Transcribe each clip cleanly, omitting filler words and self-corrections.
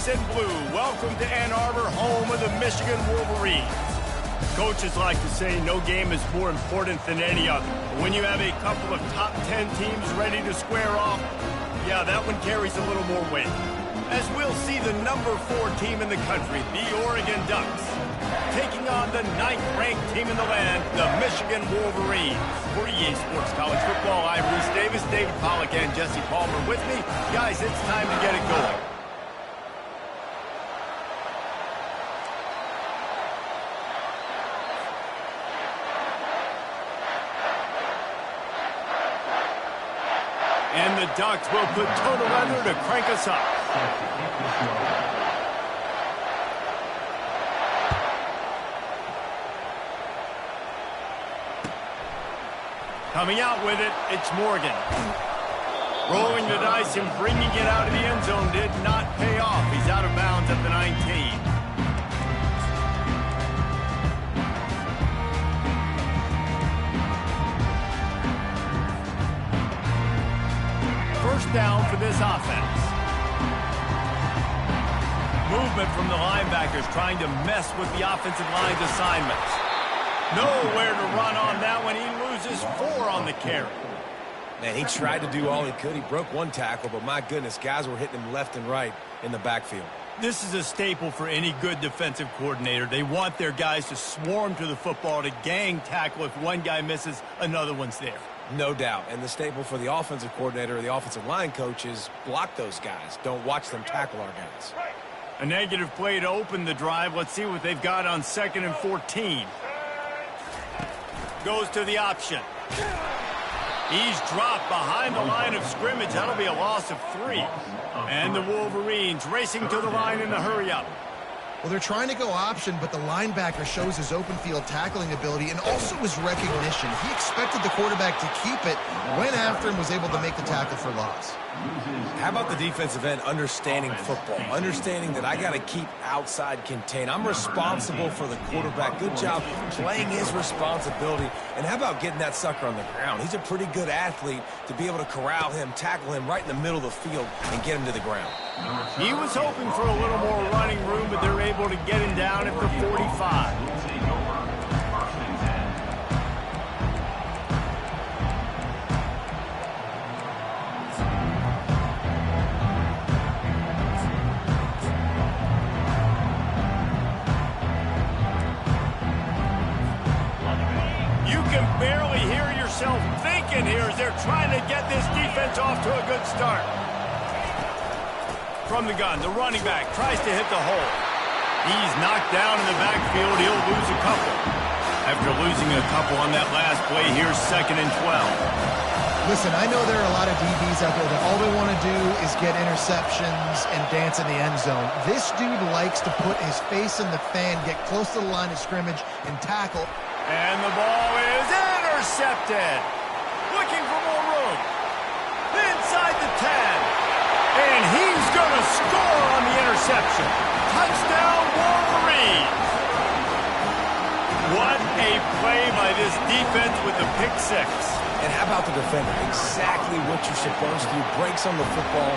and blue. Welcome to Ann Arbor, home of the Michigan Wolverines. Coaches like to say no game is more important than any other. But when you have a couple of top 10 teams ready to square off, yeah, that one carries a little more weight. As we'll see the number 4 team in the country, the Oregon Ducks, taking on the 9th-ranked team in the land, the Michigan Wolverines. For EA Sports College Football, I'm Reese Davis, David Pollack, and Jesse Palmer with me. Guys, it's time to get it going. And the Ducks will put total weather to crank us up. Coming out with it, it's Morgan. Rolling the dice and bringing it out of the end zone did not pay off. He's out of bounds at the 19. First down for this offense. Movement from the linebackers trying to mess with the offensive line's assignments. Nowhere to run on that one. He loses 4 on the carry. Man, he tried to do all he could. He broke one tackle, but my goodness, guys were hitting him left and right in the backfield. This is a staple for any good defensive coordinator. They want their guys to swarm to the football, to gang tackle. If one guy misses, another one's there. No doubt. And the staple for the offensive coordinator or the offensive line coach is block those guys. Don't watch them tackle our guys. A negative play to open the drive. Let's see what they've got on 2nd and 14. Goes to the option. He's dropped behind the line of scrimmage. That'll be a loss of 3. And the Wolverines racing to the line in the hurry-up. Well, they're trying to go option, but the linebacker shows his open field tackling ability and also his recognition. He expected the quarterback to keep it, went after him, was able to make the tackle for loss. How about the defensive end understanding football, understanding that I got to keep outside contain. I'm responsible for the quarterback. Good job playing his responsibility. And how about getting that sucker on the ground? He's a pretty good athlete to be able to corral him, tackle him right in the middle of the field and get him to the ground. He was hoping for a little more running room, but they're able to get him down at the 45. Barely hear yourself thinking here as they're trying to get this defense off to a good start. From the gun, the running back tries to hit the hole. He's knocked down in the backfield. He'll lose a couple. After losing a couple on that last play, here's 2nd and 12. Listen, I know there are a lot of DBs out there that all they want to do is get interceptions and dance in the end zone. This dude likes to put his face in the fan, get close to the line of scrimmage, and tackle. And the ball is intercepted. Looking for more room. Inside the 10. And he's going to score on the interception. Touchdown, Wolverines. What a play by this defense with the pick 6. And how about the defender? Exactly what you're supposed to do. Breaks on the football,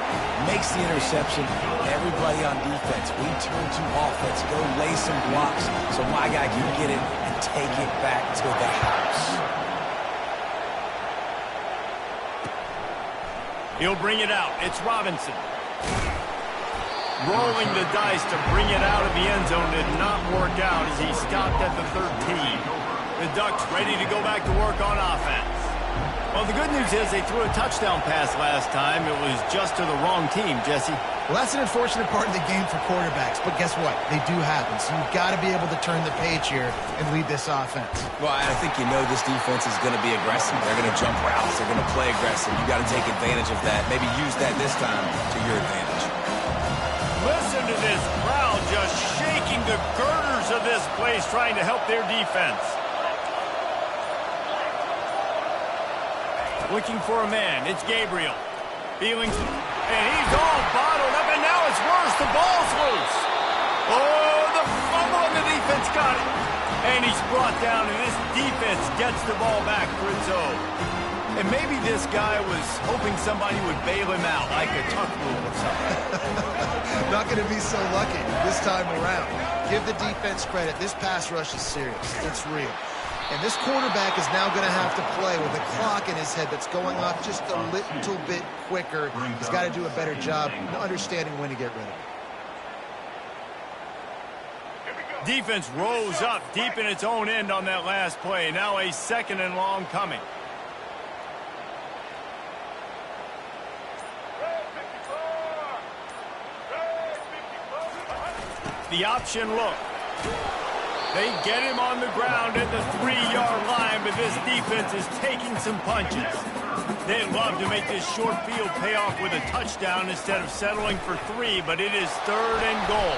makes the interception. Everybody on defense, we turn to offense. Go lay some blocks so my guy can get it and take it back to the house. He'll bring it out. It's Robinson. Rolling the dice to bring it out of the end zone did not work out as he stopped at the 13. The Ducks ready to go back to work on offense. Well, the good news is they threw a touchdown pass last time. It was just to the wrong team, Jesse. Well, that's an unfortunate part of the game for quarterbacks, but guess what? They do happen, so you've got to be able to turn the page here and lead this offense. Well, I think you know this defense is going to be aggressive. They're going to jump routes. They're going to play aggressive. You've got to take advantage of that. Maybe use that this time to your advantage. Listen to this crowd just shaking the girders of this place, trying to help their defense. Looking for a man. It's Gabriel. Feeling, and he's all bottled up, and now it's worse. The ball's loose. Oh, the fumble, and the defense got it. And he's brought down, and this defense gets the ball back for its own. And maybe this guy was hoping somebody would bail him out, like a tuck rule or something. Not going to be so lucky this time around. Give the defense credit. This pass rush is serious. It's real. And this quarterback is now going to have to play with a clock in his head that's going off just a little bit quicker. He's got to do a better job understanding when to get rid of it. Defense rose up deep in its own end on that last play. Now a 2nd and long coming. The option look. They get him on the ground at the 3-yard line, but this defense is taking some punches. They'd love to make this short field pay off with a touchdown instead of settling for 3, but it is 3rd and goal.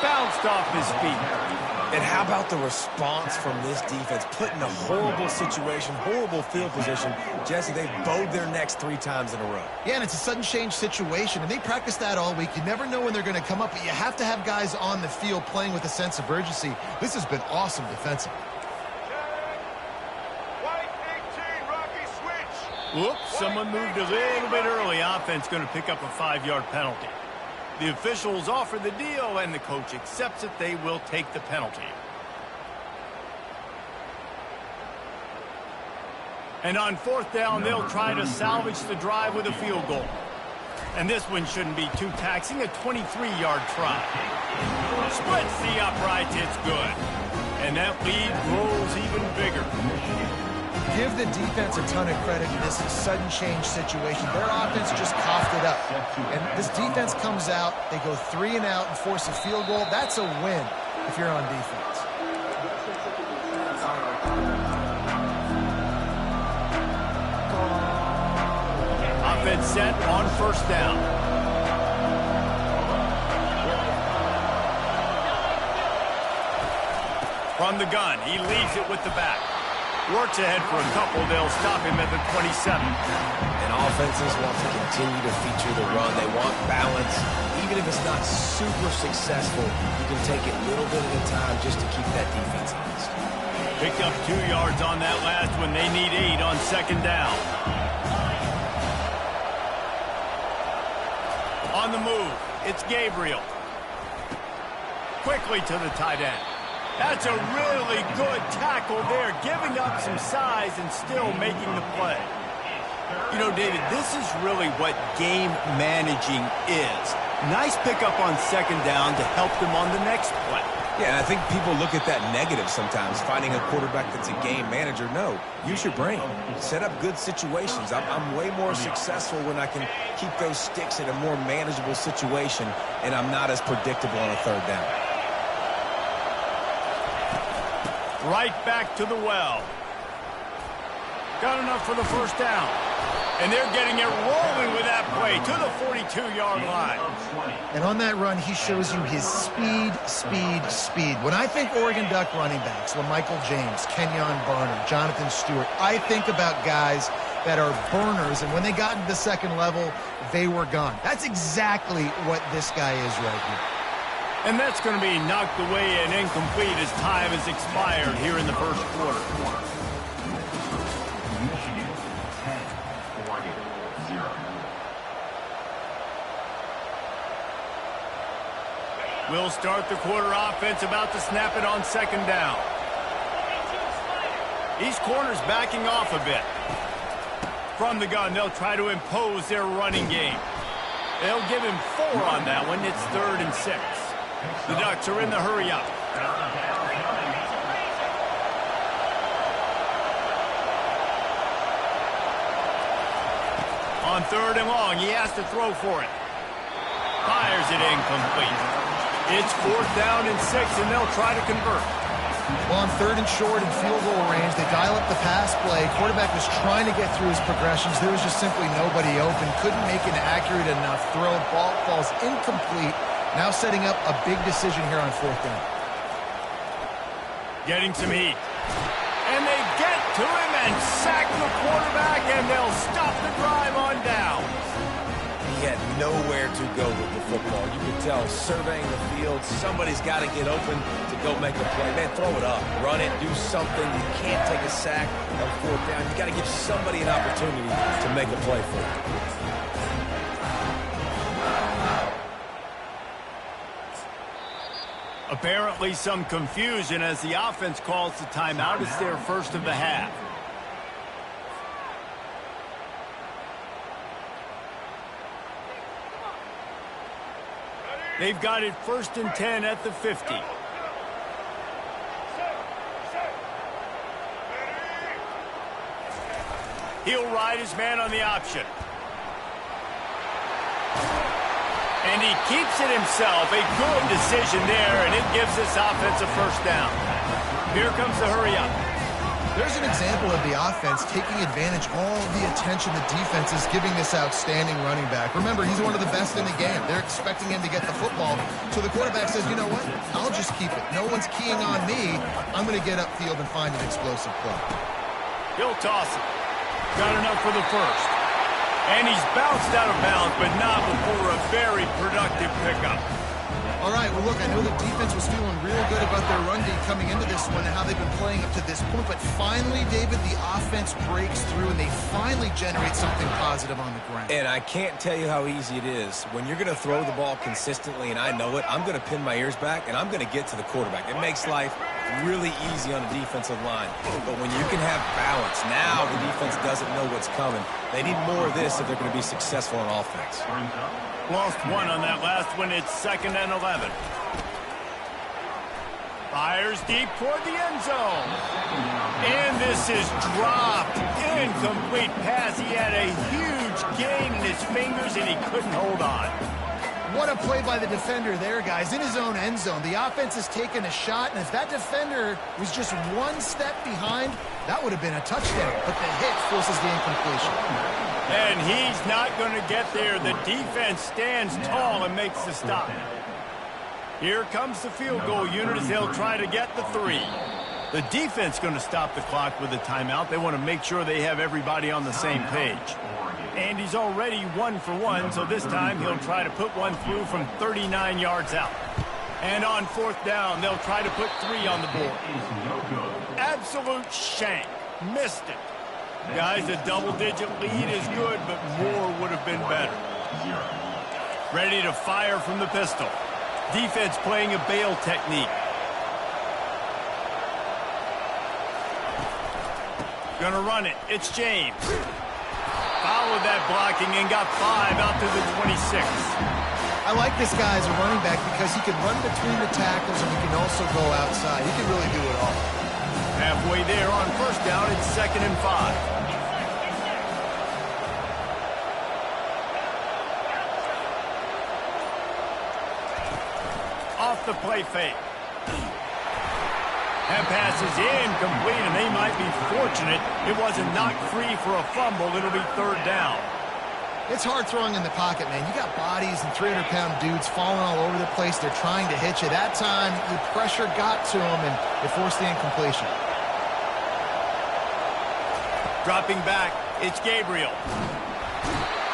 Bounced off his feet. And how about the response from this defense? Put in a horrible situation, horrible field position. Jesse, they've bowed their necks 3 times in a row. Yeah, and it's a sudden change situation, and they practice that all week. You never know when they're going to come up, but you have to have guys on the field playing with a sense of urgency. This has been awesome defensively. Whoops, someone moved a little bit early. Offense going to pick up a 5-yard penalty. The officials offer the deal, and the coach accepts it. They will take the penalty. And on 4th down, they'll try to salvage the drive with a field goal. And this one shouldn't be too taxing, a 23-yard try. Splits the uprights, it's good. And that lead grows even bigger. Give the defense a ton of credit in this sudden change situation. Their offense just coughed it up. And this defense comes out, they go 3 and out and force a field goal. That's a win if you're on defense. Offense set on 1st down. From the gun, he leaves it with the back. Works ahead for a couple. They'll stop him at the 27. And offenses want to continue to feature the run. They want balance. Even if it's not super successful, you can take it little bit at a time just to keep that defense honest. Picked up 2 yards on that last one. They need 8 on 2nd down. On the move, it's Gabriel. Quickly to the tight end. That's a really good tackle there, giving up some size and still making the play. You know, David, this is really what game managing is. Nice pickup on 2nd down to help them on the next play. Yeah, and I think people look at that negative sometimes, finding a quarterback that's a game manager. No, use your brain. Set up good situations. I'm way more successful when I can keep those sticks in a more manageable situation, and I'm not as predictable on a 3rd down. Right back to the well. Got enough for the 1st down. And they're getting it rolling with that play to the 42-yard line. And on that run, he shows you his speed, speed, speed. When I think Oregon Duck running backs, LaMichael James, Kenyon Barner, Jonathan Stewart, I think about guys that are burners, and when they got into the 2nd level, they were gone. That's exactly what this guy is right here. And that's going to be knocked away and incomplete as time has expired here in the 1st quarter. We'll start the quarter. Offense about to snap it on 2nd down. These corners backing off a bit. From the gun, they'll try to impose their running game. They'll give him 4 on that one. It's 3rd and 6. The Ducks are in the hurry-up. On 3rd and long, he has to throw for it. Fires it incomplete. It's 4th down and 6, and they'll try to convert. Well, on 3rd and short and field goal range, they dial up the pass play. Quarterback was trying to get through his progressions. There was just simply nobody open. Couldn't make an accurate enough throw. Ball falls incomplete. Now setting up a big decision here on 4th down. Getting some heat. And they get to him and sack the quarterback, and they'll stop the drive on down. He had nowhere to go with the football. You could tell, surveying the field, somebody's got to get open to go make a play. Man, throw it up, run it, do something. You can't take a sack on 4th down. You got to give somebody an opportunity to make a play for you. Apparently some confusion as the offense calls the timeout. It's their first of the half. They've got it 1st and 10 at the 50. He'll ride his man on the option. And he keeps it himself. A good decision there, and it gives this offense a first down. Here comes the hurry-up. There's an example of the offense taking advantage of all the attention the defense is giving this outstanding running back. Remember, he's one of the best in the game. They're expecting him to get the football. So the quarterback says, you know what? I'll just keep it. No one's keying on me. I'm going to get upfield and find an explosive play. He'll toss it. Got enough for the first. And he's bounced out of bounds, but not before a very productive pickup. All right, well, look, I know the defense was feeling real good about their run D coming into this one and how they've been playing up to this point, but finally, David, the offense breaks through and they finally generate something positive on the ground. And I can't tell you how easy it is. When you're going to throw the ball consistently, and I know it, I'm going to pin my ears back, and I'm going to get to the quarterback. It makes life really easy on the defensive line. But when you can have balance, now the defense doesn't know what's coming. They need more of this if they're going to be successful on offense. Lost one on that last one. It's 2nd and 11. Fires deep toward the end zone. And this is dropped. Incomplete pass. He had a huge gain in his fingers, and he couldn't hold on. What a play by the defender there, guys. In his own end zone, the offense has taken a shot, and if that defender was just one step behind, that would have been a touchdown. But the hit forces the incompletion. And he's not going to get there. The defense stands tall and makes the stop. Here comes the field goal unit as they'll try to get the 3. The defense going to stop the clock with a timeout. They want to make sure they have everybody on the same page. And he's already 1 for 1, so this time he'll try to put one through from 39 yards out. And on 4th down, they'll try to put 3 on the board. Absolute shank. Missed it. Guys, a double-digit lead is good, but more would have been better. Ready to fire from the pistol. Defense playing a bail technique. Gonna run it. It's James. Followed that blocking and got 5 out to the 26. I like this guy as a running back because he can run between the tackles and he can also go outside. He can really do it all. Halfway there on 1st down, it's 2nd and 5. Off the play fake. That pass is incomplete, and they might be fortunate it wasn't knocked free for a fumble. It'll be 3rd down. It's hard throwing in the pocket, man. You got bodies and 300-pound dudes falling all over the place. They're trying to hit you. That time, the pressure got to them, and it forced the incompletion. Dropping back, it's Gabriel.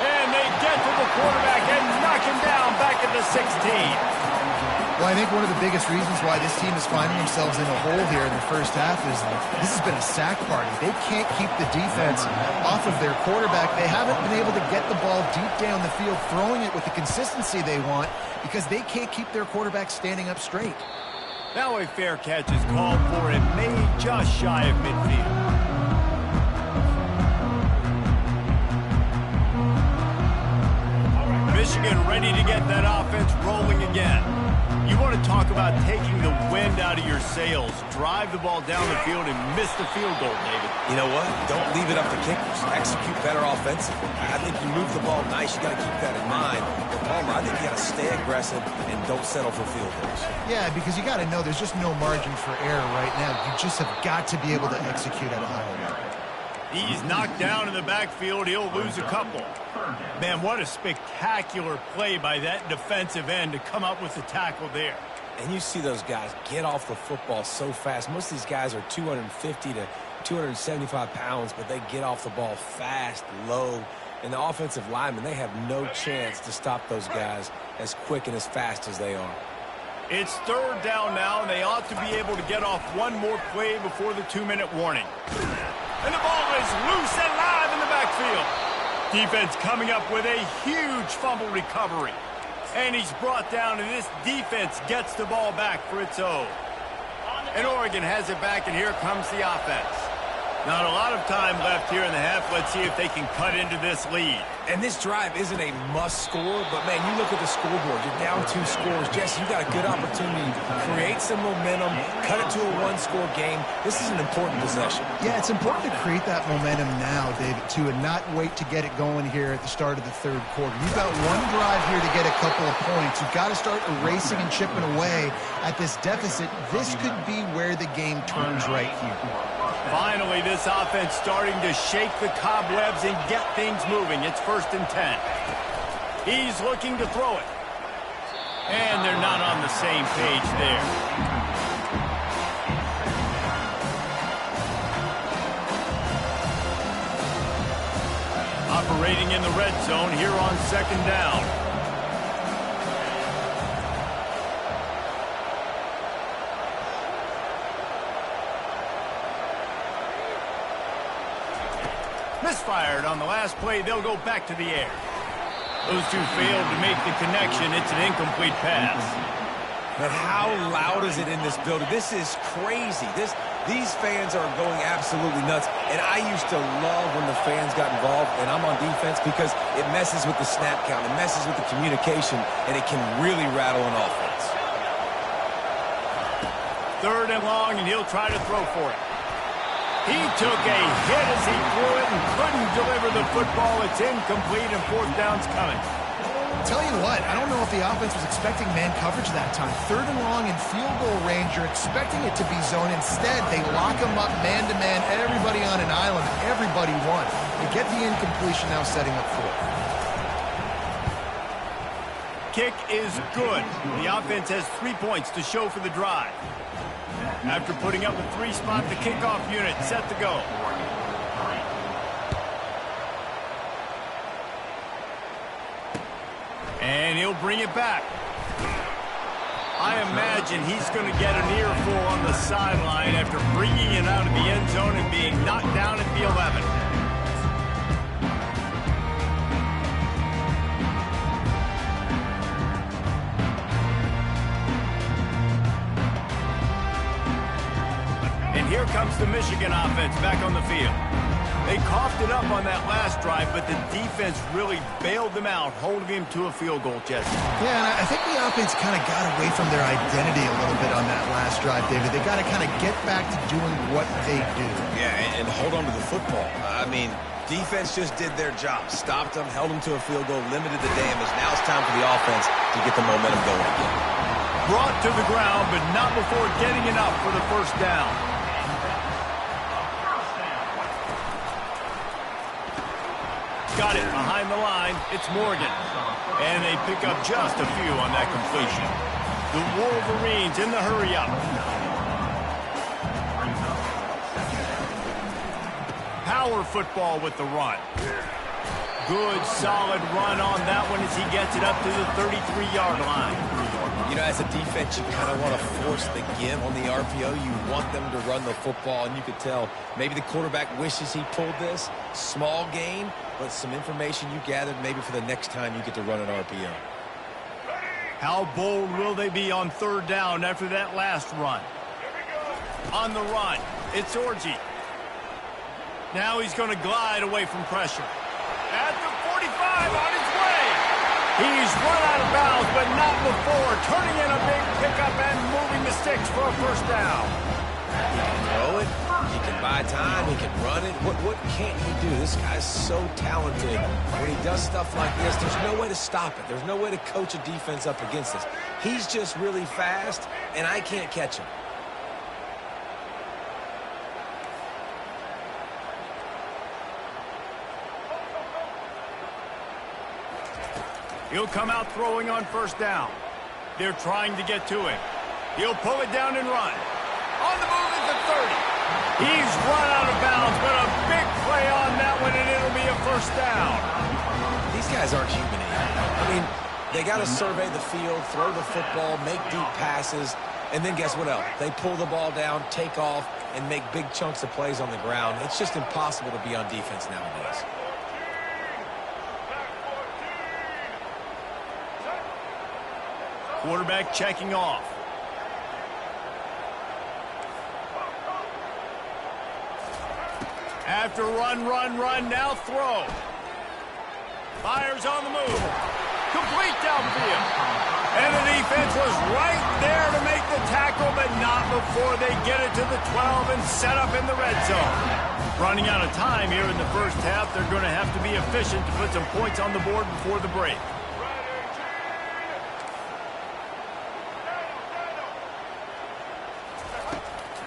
And they get to the quarterback and knock him down back at the 16. Well, I think one of the biggest reasons why this team is finding themselves in a hole here in the first half is this has been a sack party. They can't keep the defense off of their quarterback. They haven't been able to get the ball deep down the field, throwing it with the consistency they want because they can't keep their quarterback standing up straight. Now a fair catch is called for and made just shy of midfield. Michigan ready to get that offense rolling again. You want to talk about taking the wind out of your sails. Drive the ball down the field and miss the field goal, David. You know what? Don't leave it up to kickers. Execute better offensively. I think you move the ball nice. You got to keep that in mind. But Palmer, I think you got to stay aggressive and don't settle for field goals. Yeah, because you got to know there's just no margin for error right now. You just have got to be able to execute at a high level. He's knocked down in the backfield. He'll lose a couple. Man, what a spectacular play by that defensive end to come up with the tackle there. And you see those guys get off the football so fast. Most of these guys are 250 to 275 pounds, but they get off the ball fast, low. And the offensive linemen, they have no chance to stop those guys as quick and as fast as they are. It's 3rd down now, and they ought to be able to get off one more play before the 2-minute warning. And the ball is loose and live in the backfield. Defense coming up with a huge fumble recovery. And he's brought down, and this defense gets the ball back for its own. And Oregon has it back, and here comes the offense. Not a lot of time left here in the half. Let's see if they can cut into this lead. And this drive isn't a must score, but, man, you look at the scoreboard. You're down 2 scores. Jesse, you got a good opportunity to create some momentum, cut it to a 1-score game. This is an important possession. Yeah, it's important to create that momentum now, David, too, and not wait to get it going here at the start of the third quarter. You've got one drive here to get a couple of points. You've got to start erasing and chipping away at this deficit. This could be where the game turns right here. Finally, this offense starting to shake the cobwebs and get things moving. It's 1st and 10. He's looking to throw it. And they're not on the same page there. Operating in the red zone here on 2nd down. Misfired on the last play. They'll go back to the air. Those two failed to make the connection. It's an incomplete pass. But how loud is it in this building? This is crazy. These fans are going absolutely nuts. And I used to love when the fans got involved, and I'm on defense, because it messes with the snap count. It messes with the communication, and it can really rattle an offense. 3rd and long, and he'll try to throw for it. He took a hit as he threw it and couldn't deliver the football. It's incomplete, and 4th down's coming. Tell you what, I don't know if the offense was expecting man coverage that time. 3rd and long in field goal range, you're expecting it to be zone. Instead, they lock him up man-to-man, everybody on an island, and everybody won. They get the incompletion, now setting up 4th. Kick is good. The offense has 3 points to show for the drive. After putting up a 3-spot, the kickoff unit set to go. And he'll bring it back. I imagine he's going to get an earful on the sideline after bringing it out of the end zone and being knocked down at the 11. Here comes the Michigan offense back on the field. They coughed it up on that last drive, but the defense really bailed them out, holding him to a field goal, Jesse. Yeah, and I think the offense kind of got away from their identity a little bit on that last drive, David. They got to kind of get back to doing what they do. Yeah, and hold on to the football. I mean, defense just did their job. Stopped them, held them to a field goal, limited the damage. Now it's time for the offense to get the momentum going again. Brought to the ground, but not before getting enough for the 1st down. Got it behind the line. It's Morgan. And they pick up just a few on that completion. The Wolverines in the hurry-up. Power football with the run. Good, solid run on that one as he gets it up to the 33-yard line. You know, as a defense, you kind of want to force the give on the RPO. You want them to run the football, and you could tell maybe the quarterback wishes he pulled this. Small gain, but some information you gathered maybe for the next time you get to run an RPO. How bold will they be on 3rd down after that last run? On the run, it's Orji. Now he's going to glide away from pressure. At the 45, on his way. He's run out of bounds, but not before. Turning in a big pickup and moving the sticks for a 1st down. He can throw it. He can buy time. He can run it. What can't he do? This guy's so talented. When he does stuff like this, there's no way to stop it. There's no way to coach a defense up against this. He's just really fast, and I can't catch him. He'll come out throwing on 1st down. They're trying to get to him. He'll pull it down and run. On the move at the 30. He's run out of bounds, but a big play on that one, and it'll be a 1st down. These guys aren't human. I mean, they got to survey the field, throw the football, make deep passes, and then guess what else? They pull the ball down, take off, and make big chunks of plays on the ground. It's just impossible to be on defense nowadays. Quarterback checking off. After run, now throw. Fires on the move. Complete downfield. And the defense was right there to make the tackle, but not before they get it to the 12 and set up in the red zone. Running out of time here in the first half, they're going to have to be efficient to put some points on the board before the break.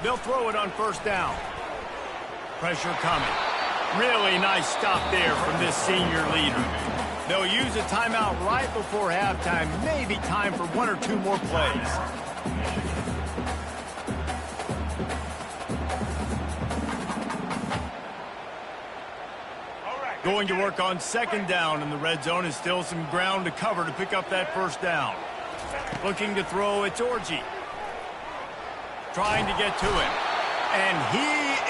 They'll throw it on first down. Pressure coming. Really nice stop there from this senior leader. They'll use a timeout right before halftime. Maybe time for one or two more plays. Going to work on second down in the red zone is still some ground to cover to pick up that first down. Looking to throw, it's Orji. Trying to get to him. And he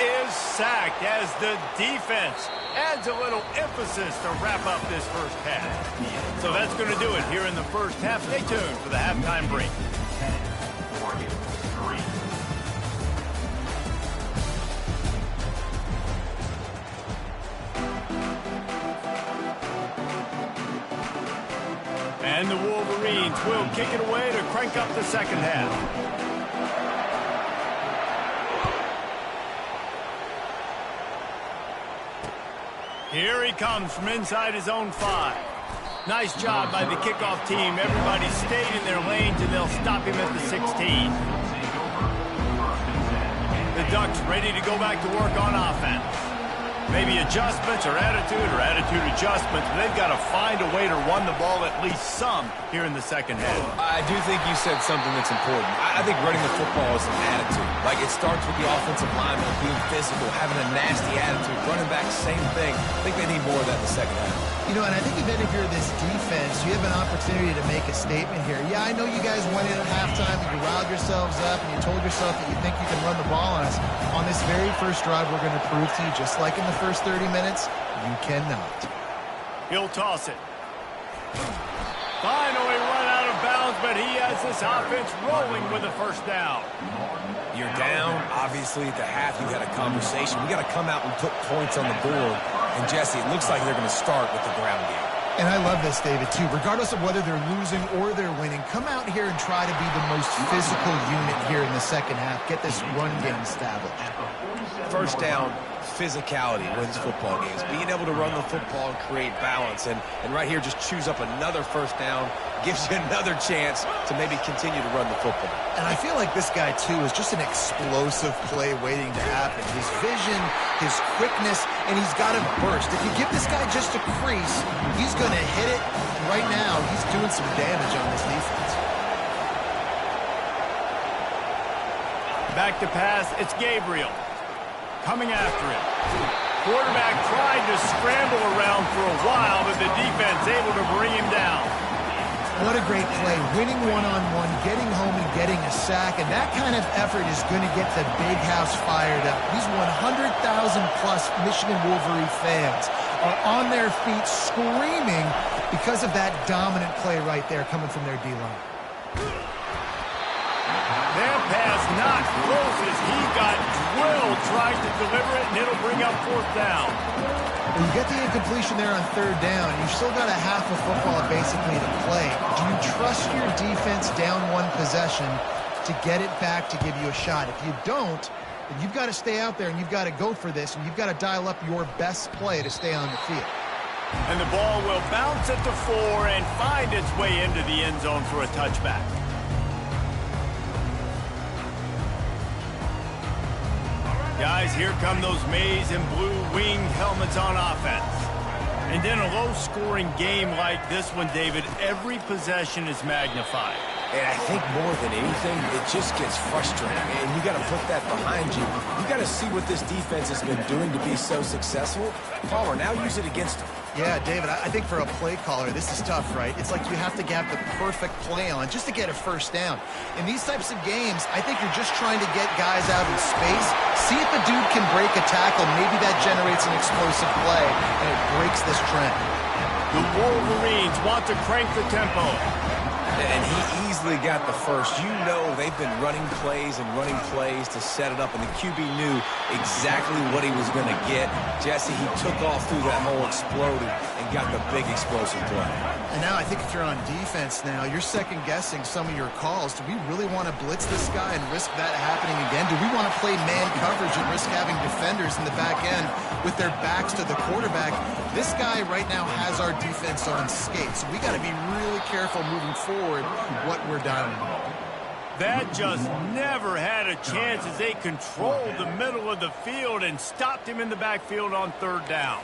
is sacked as the defense adds a little emphasis to wrap up this first half. So that's going to do it here in the first half. Stay tuned for the halftime break. And the Wolverines will kick it away to crank up the second half. Here he comes from inside his own 5. Nice job by the kickoff team. Everybody stayed in their lanes, and they'll stop him at the 16. The Ducks ready to go back to work on offense. Maybe adjustments or attitude adjustments. They've got to find a way to run the ball at least some here in the second half. I do think you said something that's important. I think running the football is an attitude. Like, it starts with the offensive lineman being physical, having a nasty attitude. Running back, same thing. I think they need more of that in the second half. You know, and I think if you're this defense, you have an opportunity to make a statement here. Yeah, I know you guys went in at halftime and you riled yourselves up and you told yourself that you think you can run the ball on us. On this very first drive, we're going to prove to you, just like in the first 30 minutes, you cannot. He'll toss it. Finally run out of bounds, but he has this offense rolling with a first down. You're down. Obviously, at the half, you had a conversation. We got to come out and put points on the board. And, Jesse, it looks like they're going to start with the ground game. And I love this, David, too. Regardless of whether they're losing or they're winning, come out here and try to be the most physical unit here in the second half. Get this run game established. First down, physicality wins football games. Being able to run the football and create balance. And right here, just choose up another first down, gives you another chance to maybe continue to run the football. And I feel like this guy, too, is just an explosive play waiting to happen. His vision, his quickness, and he's got a burst. If you give this guy just a crease, he's going to hit it. And right now, he's doing some damage on this defense. Back to pass, it's Gabriel. Coming after him. Quarterback tried to scramble around for a while, but the defense able to bring him down. What a great play. Winning one-on-one, getting home and getting a sack, and that kind of effort is going to get the big house fired up. These 100,000-plus Michigan Wolverine fans are on their feet screaming because of that dominant play right there coming from their D-line. That pass not close as he got drilled, tries to deliver it, and it'll bring up fourth down. Well, you get the incompletion there on third down. You've still got a half of football basically to play. Do you trust your defense down one possession to get it back to give you a shot? If you don't, then you've got to stay out there and you've got to go for this, and you've got to dial up your best play to stay on the field. And the ball will bounce at the 4 and find its way into the end zone for a touchback. Guys, here come those maize and blue winged helmets on offense. And in a low-scoring game like this one, David, every possession is magnified. And I think more than anything, it just gets frustrating. And you got to put that behind you. You got to see what this defense has been doing to be so successful. Palmer, now use it against them. Yeah, David, I think for a play caller, this is tough, right? It's like you have to have the perfect play on just to get a first down. In these types of games, I think you're just trying to get guys out in space, see if the dude can break a tackle. Maybe that generates an explosive play, and it breaks this trend. The Wolverines want to crank the tempo. And he eased easily got the first. You know they've been running plays to set it up, and the QB knew exactly what he was going to get. Jesse, he took off through that hole, exploded, and got the big explosive play. And now I think if you're on defense now, you're second-guessing some of your calls. Do we really want to blitz this guy and risk that happening again? Do we want to play man coverage and risk having defenders in the back end with their backs to the quarterback? This guy right now has our defense on skates. So we got to be really careful moving forward what we're dialing. That just never had a chance as they controlled the middle of the field and stopped him in the backfield on third down.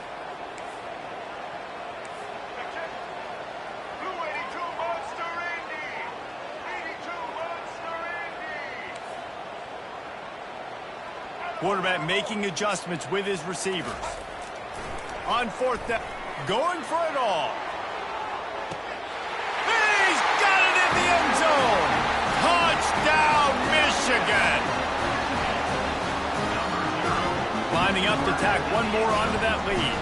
Quarterback making adjustments with his receivers. On fourth down, going for it all. He's got it in the end zone. Touchdown, Michigan. Lining up to tack one more onto that lead.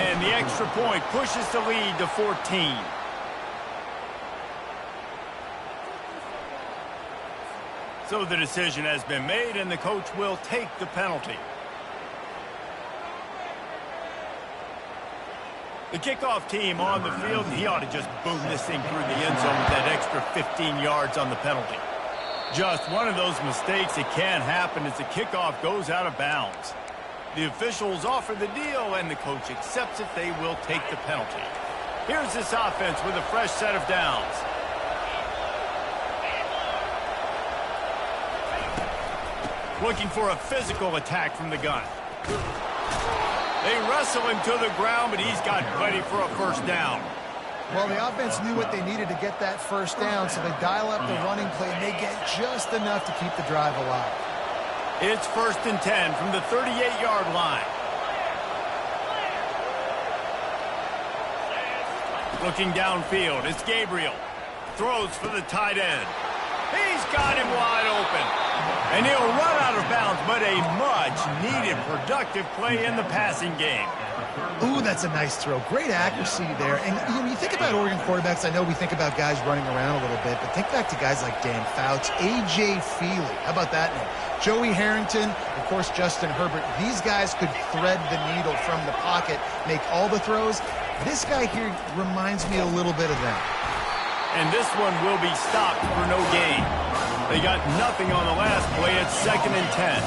And the extra point pushes the lead to 14. So the decision has been made, and the coach will take the penalty. The kickoff team on the field, and he ought to just boom this thing through the end zone with that extra 15 yards on the penalty. Just one of those mistakes that can happen as the kickoff goes out of bounds. The officials offer the deal, and the coach accepts it. They will take the penalty. Here's this offense with a fresh set of downs. Looking for a physical attack from the gun. They wrestle him to the ground, but he's got plenty for a first down. Well, the offense knew what they needed to get that first down, so they dial up the running play, and they get just enough to keep the drive alive. It's 1st and 10 from the 38-yard line. Looking downfield, it's Gabriel. Throws for the tight end. He's got him wide open. And he'll run out of bounds, but a much-needed productive play in the passing game. Ooh, that's a nice throw. Great accuracy there. And you think about Oregon quarterbacks, I know we think about guys running around a little bit, but think back to guys like Dan Fouts, A.J. Feely. How about that name? Joey Harrington, of course, Justin Herbert. These guys could thread the needle from the pocket, make all the throws. This guy here reminds me a little bit of that. And this one will be stopped for no gain. They got nothing on the last play. It's 2nd and 10.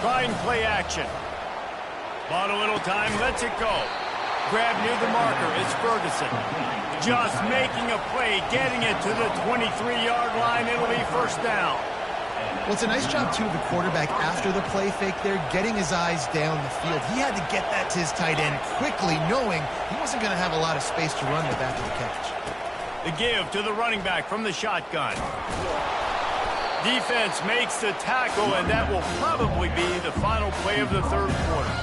Trying play action. Bought a little time, lets it go. Grab near the marker, it's Ferguson. Just making a play, getting it to the 23-yard line. It'll be first down. Well, it's a nice job, too, of the quarterback after the play fake there, getting his eyes down the field. He had to get that to his tight end quickly, knowing he wasn't going to have a lot of space to run with after the catch. The give to the running back from the shotgun. Defense makes the tackle, and that will probably be the final play of the third quarter.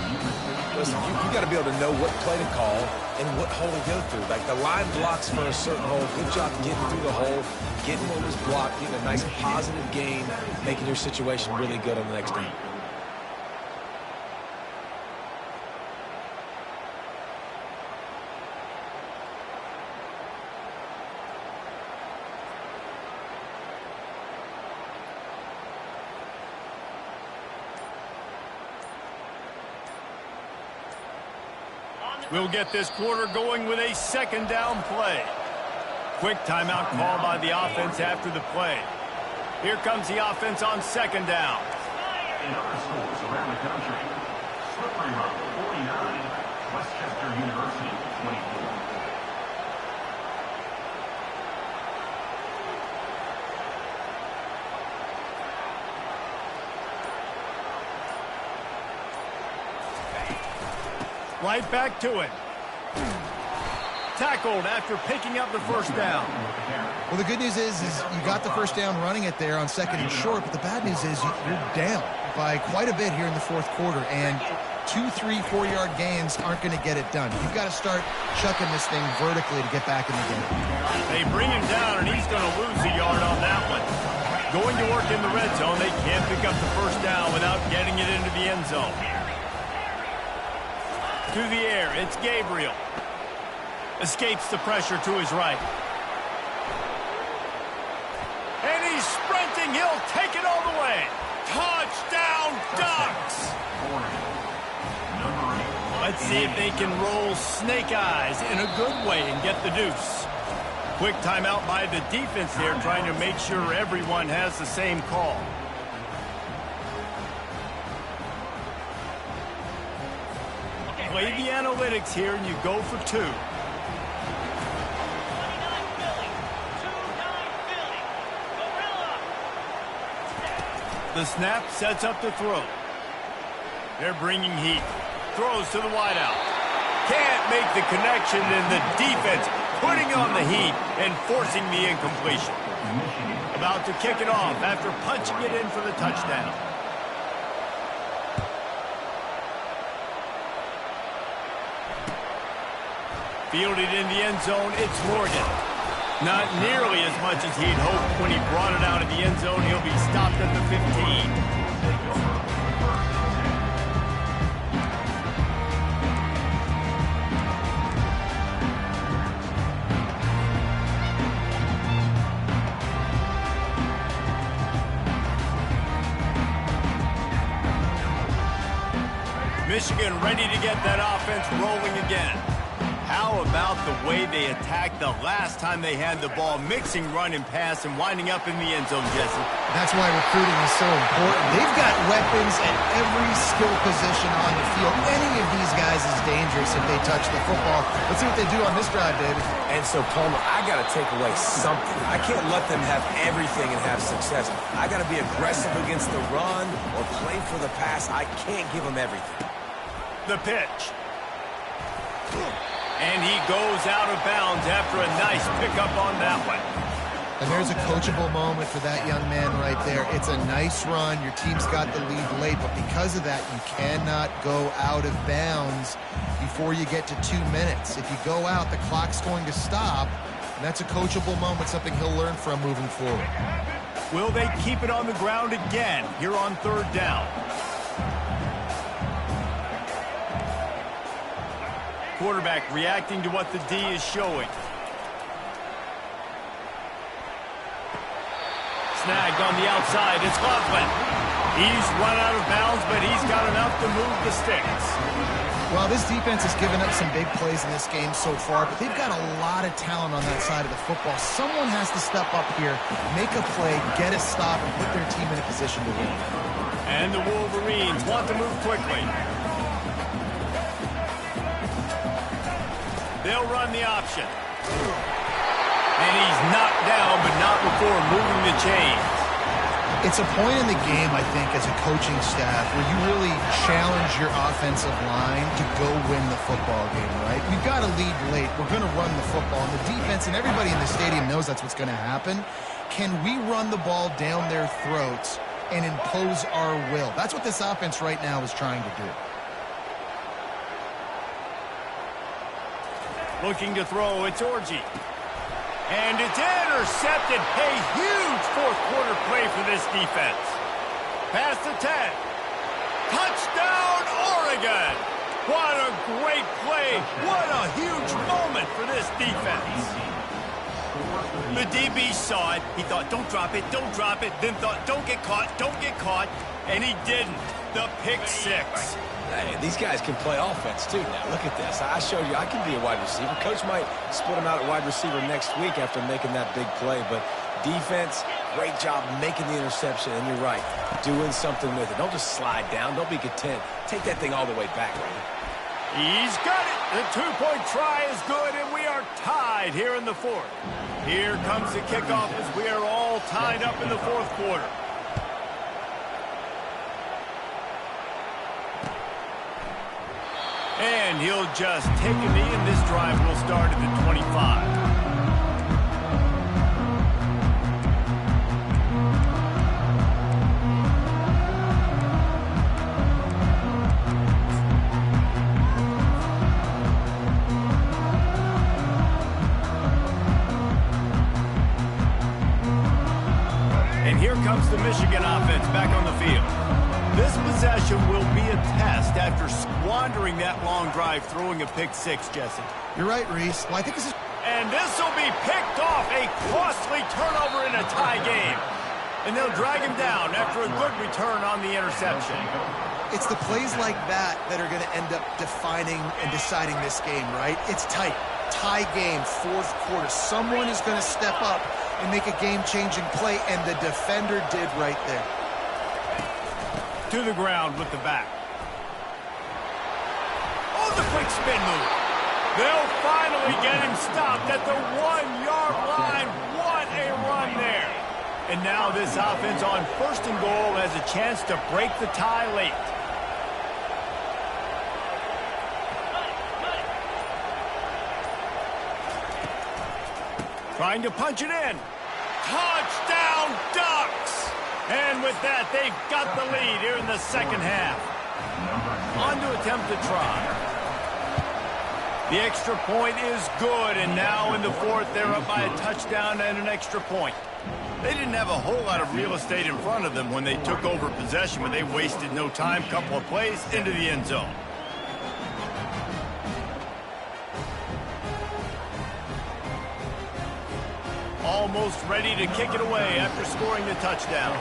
Listen, you got to be able to know what play to call and what hole to go through. Like the line blocks for a certain hole. Good job getting through the hole, getting what was blocked, getting a nice positive gain, making your situation really good on the next down. We'll get this quarter going with a 2nd down play. Quick timeout called by the offense after the play. Here comes the offense on 2nd down. In other schools around the country, Slippery Rock 49, Westchester University 24. Right back to it. Tackled after picking up the first down. Well, the good news is you got the first down running it there on 2nd and short, but the bad news is you're down by quite a bit here in the fourth quarter, and 2, 3, 4-yard gains aren't going to get it done. You've got to start chucking this thing vertically to get back in the game. They bring him down, and he's going to lose a yard on that one. Going to work in the red zone, they can't pick up the first down without getting it into the end zone. To the air, it's Gabriel. Escapes the pressure to his right. And he's sprinting. He'll take it all the way. Touchdown, Ducks! Let's see if they can roll snake eyes in a good way and get the deuce. Quick timeout by the defense there, trying to make sure everyone has the same call. Play the analytics here, and you go for 2. The snap sets up the throw. They're bringing heat. Throws to the wideout. Can't make the connection, and the defense putting on the heat and forcing the incompletion. About to kick it off after punching it in for the touchdown. Fielded in the end zone, it's Morgan. Not nearly as much as he'd hoped when he brought it out of the end zone. He'll be stopped at the 15. Michigan ready to get that offense rolling again. How about the way they attacked the last time they had the ball, mixing run and pass and winding up in the end zone, Jesse? That's why recruiting is so important. They've got weapons at every skill position on the field. Any of these guys is dangerous if they touch the football. Let's see what they do on this drive, David. And so, Palmer, I got to take away something. I can't let them have everything and have success. I got to be aggressive against the run or play for the pass. I can't give them everything. The pitch. And he goes out of bounds after a nice pickup on that one. And there's a coachable moment for that young man right there. It's a nice run. Your team's got the lead late, but because of that, you cannot go out of bounds before you get to 2 minutes. If you go out, the clock's going to stop, and that's a coachable moment, something he'll learn from moving forward. Will they keep it on the ground again here on 3rd down? Quarterback reacting to what the D is showing. Snagged on the outside. It's Laughlin. He's run out of bounds, but he's got enough to move the sticks. Well, this defense has given up some big plays in this game so far, but they've got a lot of talent on that side of the football. Someone has to step up here, make a play, get a stop, and put their team in a position to win. And the Wolverines want to move quickly. They'll run the option. And he's knocked down, but not before moving the chains. It's a point in the game, I think, as a coaching staff, where you really challenge your offensive line to go win the football game, right? We've got to lead late. We're going to run the football. And the defense and everybody in the stadium knows that's what's going to happen. Can we run the ball down their throats and impose our will? That's what this offense right now is trying to do. Looking to throw, it's Orji. And it's intercepted. A huge fourth-quarter play for this defense. Past the 10. Touchdown, Oregon! What a great play. What a huge moment for this defense. The DB saw it. He thought, don't drop it, don't drop it. Then thought, don't get caught. And he didn't. The pick six. Hey, these guys can play offense, too. Now, look at this. I showed you I can be a wide receiver. Coach might split him out at wide receiver next week after making that big play. But defense, great job making the interception. And you're right, doing something with it. Don't just slide down. Don't be content. Take that thing all the way back, right? He's got it. The two-point try is good, and we are tied here in the 4th. Here comes the kickoff as we are all tied up in the 4th quarter. And he'll just take a knee, and this drive will start at the 25. And here comes the Michigan offense back on the field. This possession will be a test after squandering that long drive, throwing a pick six, Jesse. You're right, Reese. Well, I think this is... And this will be picked off, a costly turnover in a tie game. And they'll drag him down after a good return on the interception. It's the plays like that that are going to end up defining and deciding this game, right? It's tight. Tie game, fourth quarter. Someone is going to step up and make a game-changing play, and the defender did right there. To the ground with the back. Oh, the quick spin move. They'll finally get him stopped at the 1-yard line. What a run there. And now this offense on first and goal has a chance to break the tie late. Trying to punch it in. Touchdown, Ducks! And with that, they've got the lead here in the second half. On to attempt to try. The extra point is good, and now in the fourth, they're up by a touchdown and an extra point. They didn't have a whole lot of real estate in front of them when they took over possession, but they wasted no time. Couple of plays into the end zone. Almost ready to kick it away after scoring the touchdown.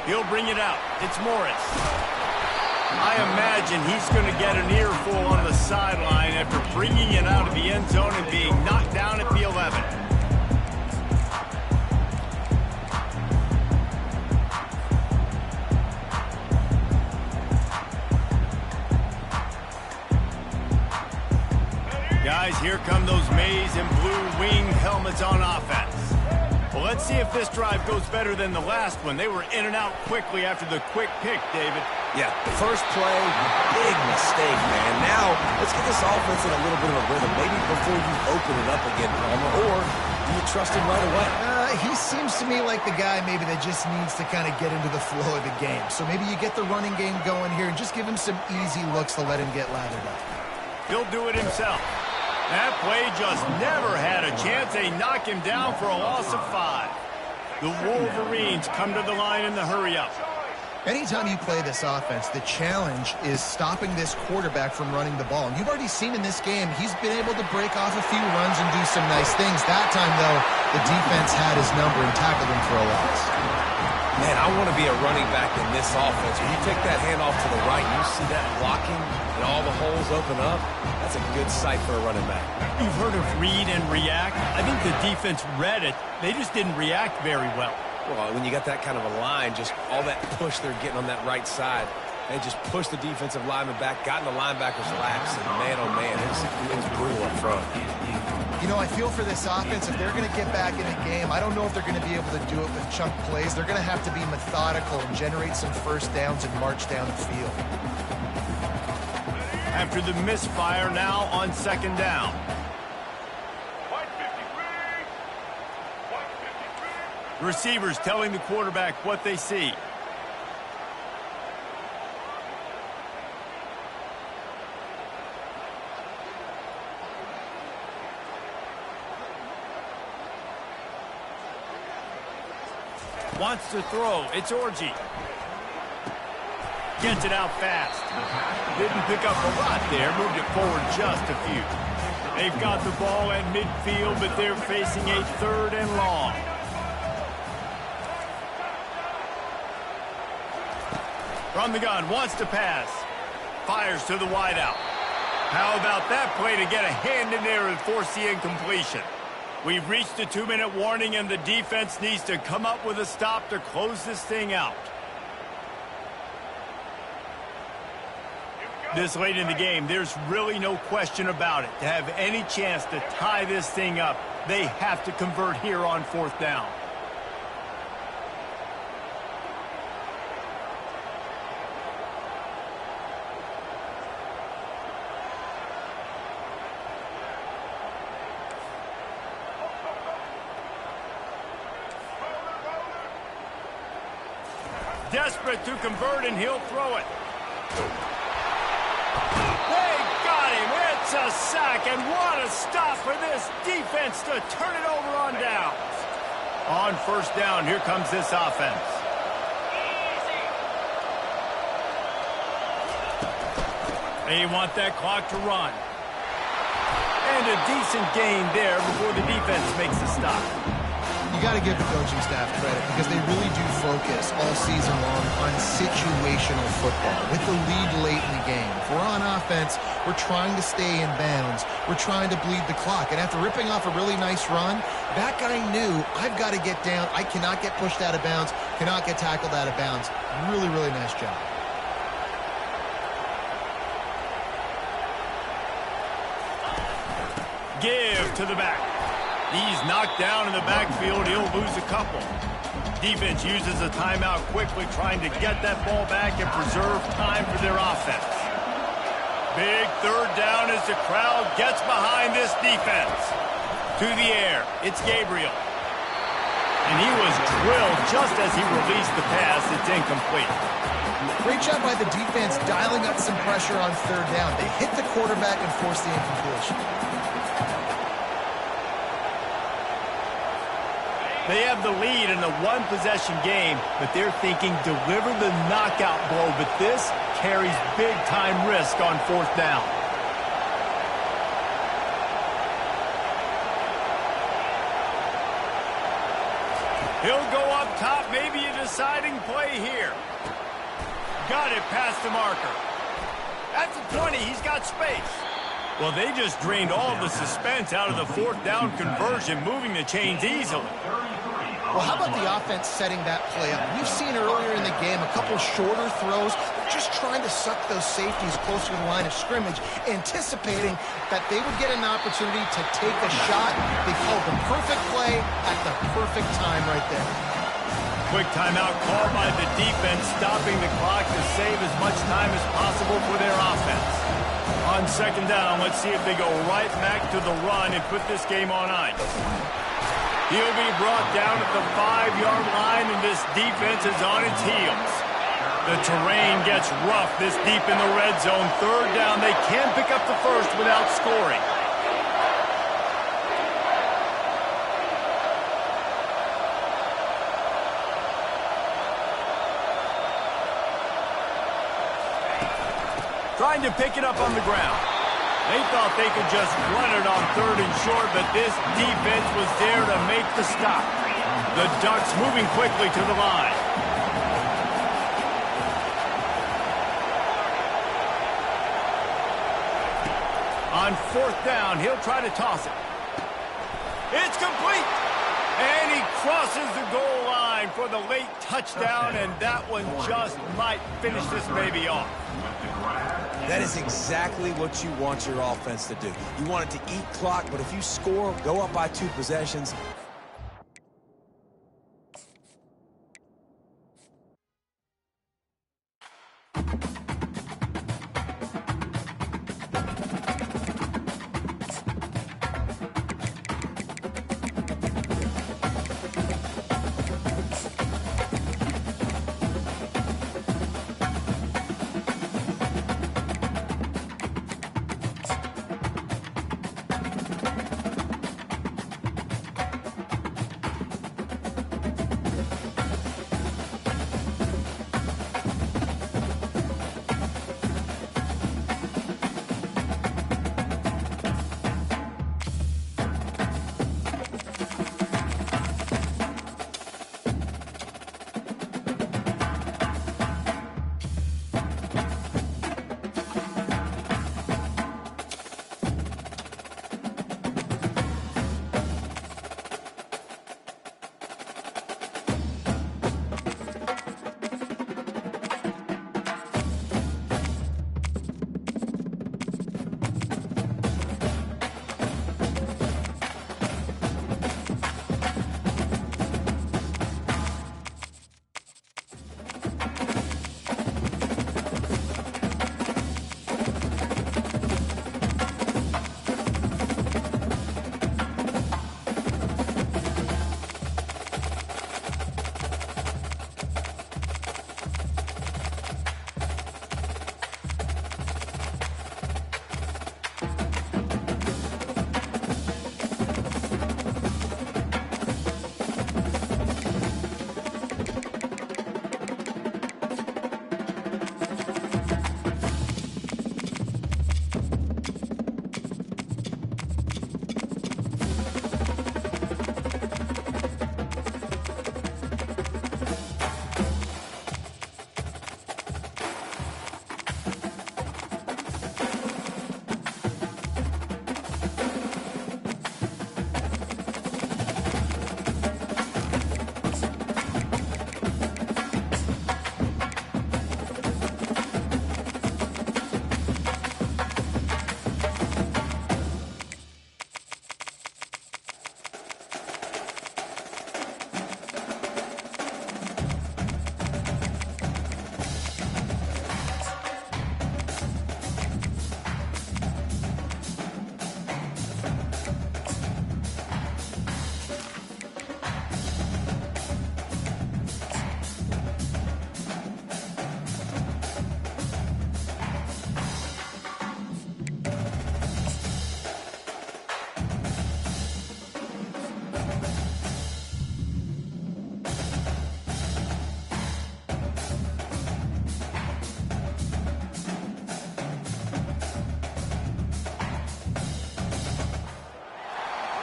He'll bring it out. It's Morris. I imagine he's going to get an earful on the sideline after bringing it out of the end zone and being knocked down at the 11. Guys, here come those maize and blue winged helmets on offense. Well, let's see if this drive goes better than the last one. They were in and out quickly after the quick pick, David. Yeah, first play, big mistake, man. Now, let's get this offense in a little bit of a rhythm. Maybe before you open it up again, Palmer, or do you trust him right away? He seems to me like the guy maybe that just needs to kind of get into the flow of the game. So maybe you get the running game going here and just give him some easy looks to let him get lathered up. He'll do it himself. That play just never had a chance. They knock him down for a loss of 5. The Wolverines come to the line in the hurry-up. Anytime you play this offense, the challenge is stopping this quarterback from running the ball. And you've already seen in this game, he's been able to break off a few runs and do some nice things. That time, though, the defense had his number and tackled him for a loss. Man, I want to be a running back in this offense. When you take that handoff to the right, you see that blocking and all the holes open up. That's a good sight for a running back. You've heard of read and react. I think the defense read it. They just didn't react very well. Well, when you got that kind of a line, just all that push they're getting on that right side, they just pushed the defensive lineman back, got in the linebacker's laps, and man, oh man, it's brutal up front. You know, I feel for this offense, if they're going to get back in the game, I don't know if they're going to be able to do it with chunk plays. They're going to have to be methodical and generate some first downs and march down the field. After the misfire, now on second down. Receivers telling the quarterback what they see. Wants to throw. It's Orgy. Gets it out fast. Didn't pick up a lot there. Moved it forward just a few. They've got the ball at midfield, but they're facing a 3rd and long. From the gun, wants to pass. Fires to the wideout. How about that play to get a hand in there and force the incompletion? We've reached the 2-minute warning, and the defense needs to come up with a stop to close this thing out. This late in the game, there's really no question about it. To have any chance to tie this thing up, they have to convert here on 4th down. Desperate to convert, and he'll throw it. They got him. It's Gets a sack, and what a stop for this defense to turn it over on downs. On first down, here comes this offense. They want that clock to run. And a decent gain there before the defense makes a stop. You got to give the coaching staff credit because they really do focus all season long on situational football with the lead late in the game. If we're on offense, we're trying to stay in bounds. We're trying to bleed the clock. And after ripping off a really nice run, that guy knew, I've got to get down. I cannot get pushed out of bounds, cannot get tackled out of bounds. Really, really nice job. Give to the back. He's knocked down in the backfield. He'll lose a couple. Defense uses a timeout quickly, trying to get that ball back and preserve time for their offense. Big third down as the crowd gets behind this defense. To the air, it's Gabriel. And he was drilled just as he released the pass. It's incomplete. Great job by the defense dialing up some pressure on third down. They hit the quarterback and forced the incompletion. They have the lead in a one-possession game, but they're thinking deliver the knockout blow, but this carries big-time risk on fourth down. He'll go up top, maybe a deciding play here. Got it past the marker. At the 20, he's got space. Well, they just drained all the suspense out of the fourth down conversion, moving the chains easily. Well, how about the offense setting that play up? We've seen earlier in the game a couple shorter throws, just trying to suck those safeties closer to the line of scrimmage, anticipating that they would get an opportunity to take a shot. They called the perfect play at the perfect time right there. Quick timeout called by the defense, stopping the clock to save as much time as possible for their offense. On second down, let's see if they go right back to the run and put this game on ice. He'll be brought down at the 5-yard line, and this defense is on its heels. The terrain gets rough this deep in the red zone. Third down, they can pick up the first without scoring. Trying to pick it up on the ground. They thought they could just run it on third and short, but this defense was there to make the stop. The Ducks moving quickly to the line. On fourth down, he'll try to toss it. It's complete! And he crosses the goal line for the late touchdown, and that one just might finish this baby off. That is exactly what you want your offense to do. You want it to eat clock, but if you score, go up by 2 possessions.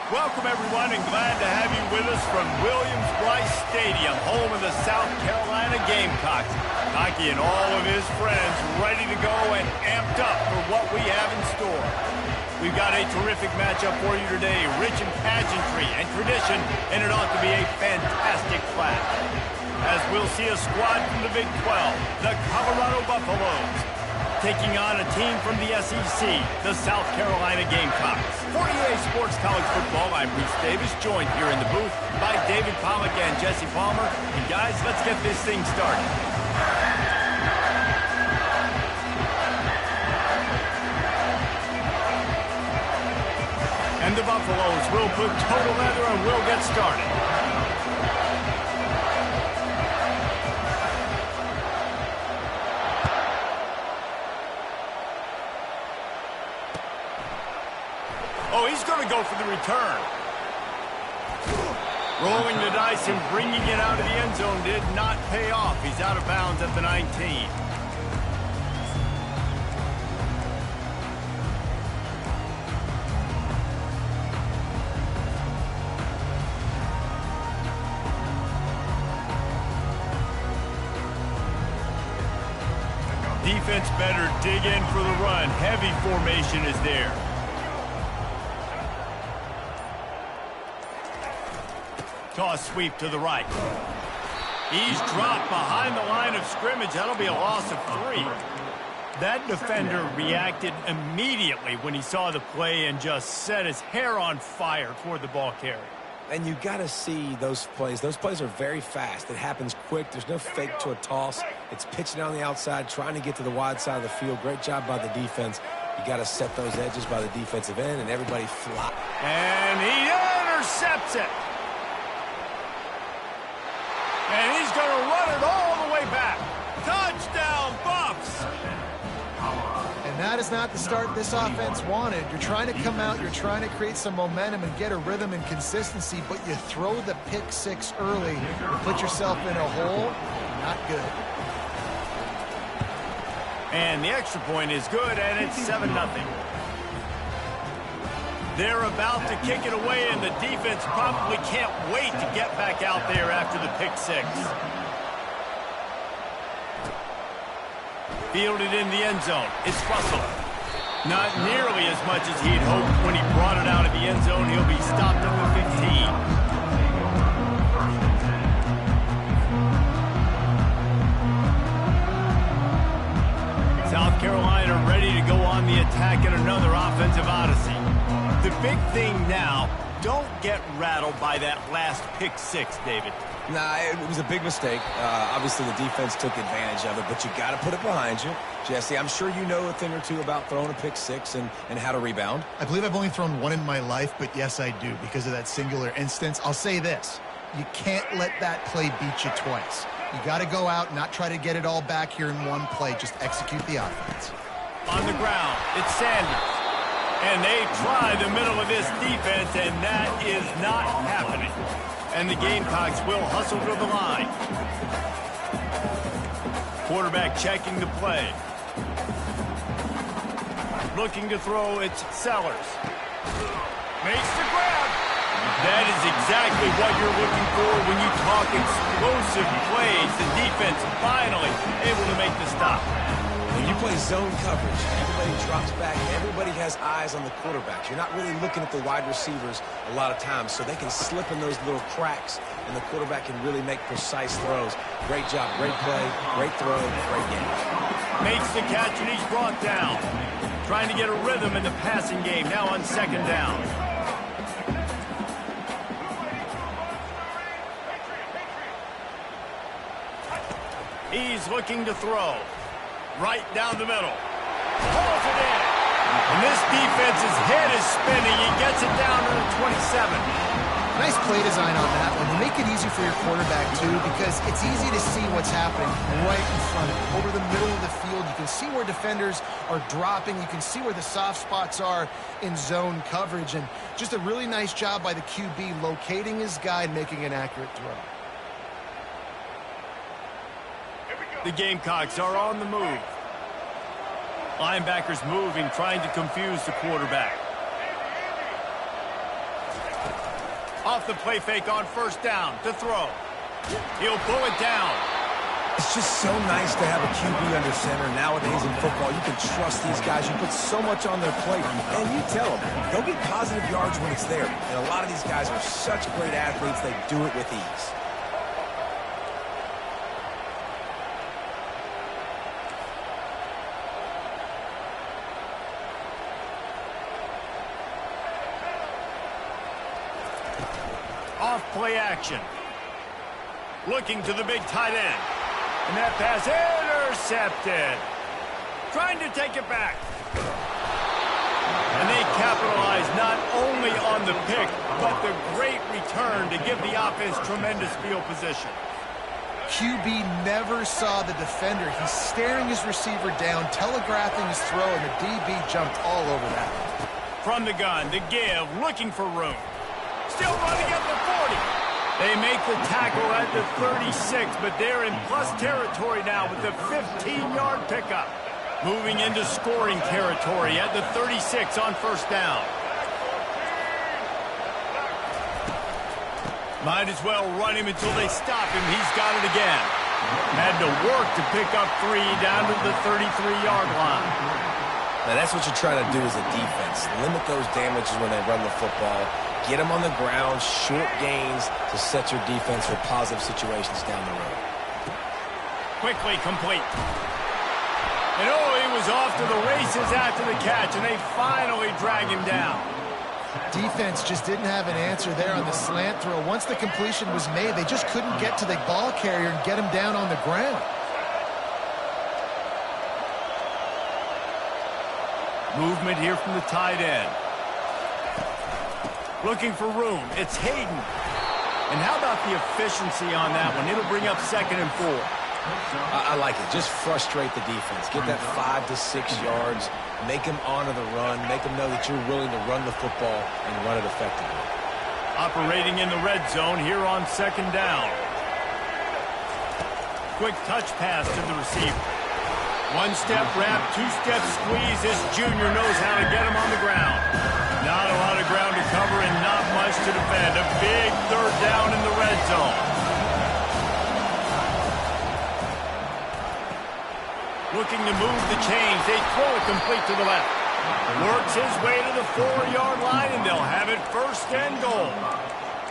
Welcome, everyone, and glad to have you with us from Williams-Brice Stadium, home of the South Carolina Gamecocks. Hockey and all of his friends ready to go and amped up for what we have in store. We've got a terrific matchup for you today, rich in pageantry and tradition, and it ought to be a fantastic clash. As we'll see a squad from the Big 12, the Colorado Buffaloes, taking on a team from the SEC, the South Carolina Gamecocks. For EA Sports College Football, I'm Bruce Davis, joined here in the booth by David Pollack and Jesse Palmer. And guys, let's get this thing started. And the Buffaloes will put total leather and we'll get started. Oh, he's going to go for the return. Rolling the dice and bringing it out of the end zone did not pay off. He's out of bounds at the 19. Defense better dig in for the run. Heavy formation is there. Toss sweep to the right. He's dropped behind the line of scrimmage. That'll be a loss of 3. That defender reacted immediately when he saw the play and just set his hair on fire toward the ball carrier. And you got to see those plays. Those plays are very fast. It happens quick. There's no fake to a toss. It's pitching on the outside, trying to get to the wide side of the field. Great job by the defense. You got to set those edges by the defensive end, and everybody fly. And he intercepts it. And he's going to run it all the way back. Touchdown, Buffs! And that is not the start this offense wanted. You're trying to come out, you're trying to create some momentum and get a rhythm and consistency, but you throw the pick 6 early, you put yourself in a hole, not good. And the extra point is good, and it's 7-0. They're about to kick it away, and the defense probably can't wait to get back out there after the pick 6. Fielded in the end zone. It's Russell. Not nearly as much as he'd hoped when he brought it out of the end zone. He'll be stopped at the 15. South Carolina ready to go on the attack in another offensive odyssey. The big thing now, don't get rattled by that last pick 6, David. Nah, it was a big mistake. Obviously, the defense took advantage of it, but you got to put it behind you. Jesse, I'm sure you know a thing or two about throwing a pick 6 and how to rebound. I believe I've only thrown one in my life, but yes, I do because of that singular instance. I'll say this. You can't let that play beat you twice. You got to go out and not try to get it all back here in one play. Just execute the offense. On the ground, it's Sanders. And they try the middle of this defense, and that is not happening. And the Gamecocks will hustle to the line. Quarterback checking the play. Looking to throw, it's Sellers. Makes the grab. That is exactly what you're looking for when you talk explosive plays. The defense finally able to make the stop. When you play zone coverage, everybody drops back. Everybody has eyes on the quarterback. You're not really looking at the wide receivers a lot of times, so they can slip in those little cracks, and the quarterback can really make precise throws. Great job, great play, great throw, great game. Makes the catch, and he's brought down. Trying to get a rhythm in the passing game, now on 2nd down. He's looking to throw. Right down the middle. Pulls it in. And this defense's head is spinning. He gets it down to the 27. Nice play design on that one. You make it easy for your quarterback, too, because it's easy to see what's happening right in front of you. Over the middle of the field, you can see where defenders are dropping. You can see where the soft spots are in zone coverage. And just a really nice job by the QB locating his guy and making an accurate throw. The Gamecocks are on the move. Linebackers moving, trying to confuse the quarterback. Off the play fake on first down to throw. He'll pull it down. It's just so nice to have a QB under center. Nowadays in football, you can trust these guys. You put so much on their plate, and you tell them, go get positive yards when it's there. And a lot of these guys are such great athletes, they do it with ease. Off play action. Looking to the big tight end. And that pass intercepted. Trying to take it back. And they capitalize not only on the pick, but the great return to give the offense tremendous field position. QB never saw the defender. He's staring his receiver down, telegraphing his throw, and the DB jumped all over that. From the gun, the give, looking for room. Still running at the 40. They make the tackle at the 36, but they're in plus territory now with the 15-yard pickup. Moving into scoring territory at the 36 on first down. Might as well run him until they stop him. He's got it again. Had to work to pick up 3 down to the 33-yard line. Now that's what you're trying to do as a defense. Limit those damages when they run the football. Get them on the ground, short gains to set your defense for positive situations down the road. Quickly complete. And he was off to the races after the catch, and they finally drag him down. Defense just didn't have an answer there on the slant throw. Once the completion was made, they just couldn't get to the ball carrier and get him down on the ground. Movement here from the tight end. Looking for room. It's Hayden. And how about the efficiency on that one? It'll bring up 2nd and 4. I like it. Just frustrate the defense. Get that 5 to 6 yards. Make them honor the run. Make them know that you're willing to run the football and run it effectively. Operating in the red zone here on 2nd down. Quick touch pass to the receiver. 1-step wrap, 2-step squeeze. This junior knows how to get him on the ground. Not a lot of ground to cover and not much to defend. A big 3rd down in the red zone. Looking to move the chains. They throw it complete to the left. Works his way to the 4-yard line, and they'll have it 1st and goal.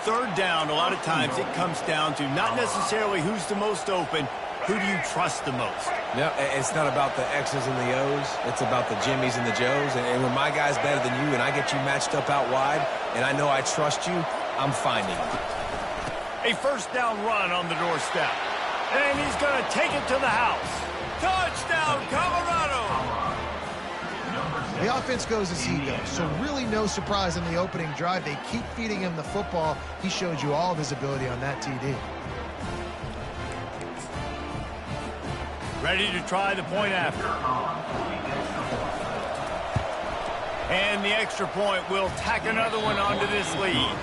3rd down, a lot of times it comes down to not necessarily who's the most open, who do you trust the most? No, it's not about the X's and the O's. It's about the Jimmies and the Joes. And when my guy's better than you and I get you matched up out wide and I know I trust you, I'm finding you. A 1st down run on the doorstep. And he's going to take it to the house. Touchdown, Colorado! The offense goes as he goes, so really no surprise in the opening drive. They keep feeding him the football. He showed you all of his ability on that TD. Ready to try the point after. And the extra point will tack another one onto this lead.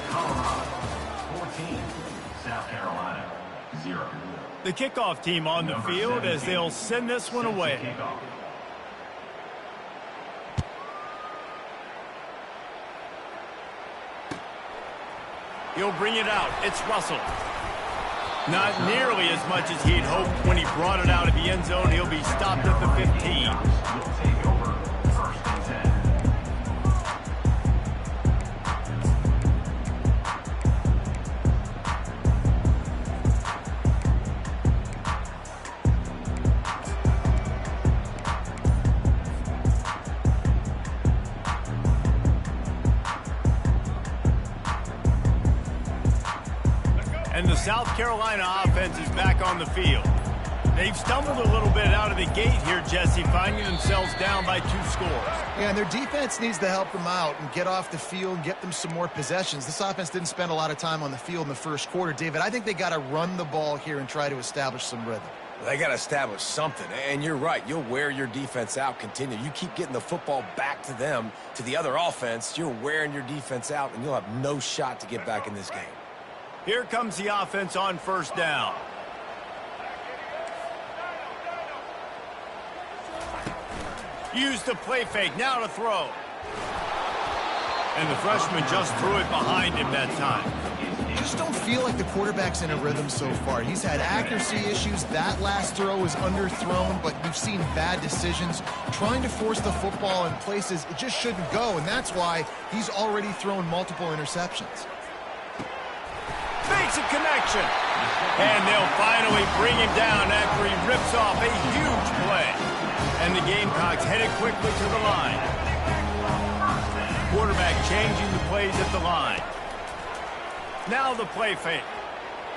Colorado 14, South Carolina 0. The kickoff team on the field as they'll send this one away. He'll bring it out. It's Russell. Not nearly as much as he'd hoped when he brought it out of the end zone. He'll be stopped at the 15. Will take over 1st and 10. And the South Carolina offense is back on the field. They've stumbled a little bit out of the gate here, Jesse, finding themselves down by 2 scores. Yeah, and their defense needs to help them out and get off the field and get them some more possessions. This offense didn't spend a lot of time on the field in the 1st quarter. David, I think they got to run the ball here and try to establish some rhythm. They got to establish something, and you're right. You'll wear your defense out, continue. You keep getting the football back to them, to the other offense, you're wearing your defense out, and you'll have no shot to get back in this game. Here comes the offense on 1st down. Use the play fake, now to throw. And the freshman just threw it behind him that time. Just don't feel like the quarterback's in a rhythm so far. He's had accuracy issues. That last throw was underthrown, but we've seen bad decisions. Trying to force the football in places it just shouldn't go, and that's why he's already thrown multiple interceptions. Makes a connection. And they'll finally bring him down after he rips off a huge play. And the Gamecocks headed quickly to the line. Quarterback changing the plays at the line. Now the play fake.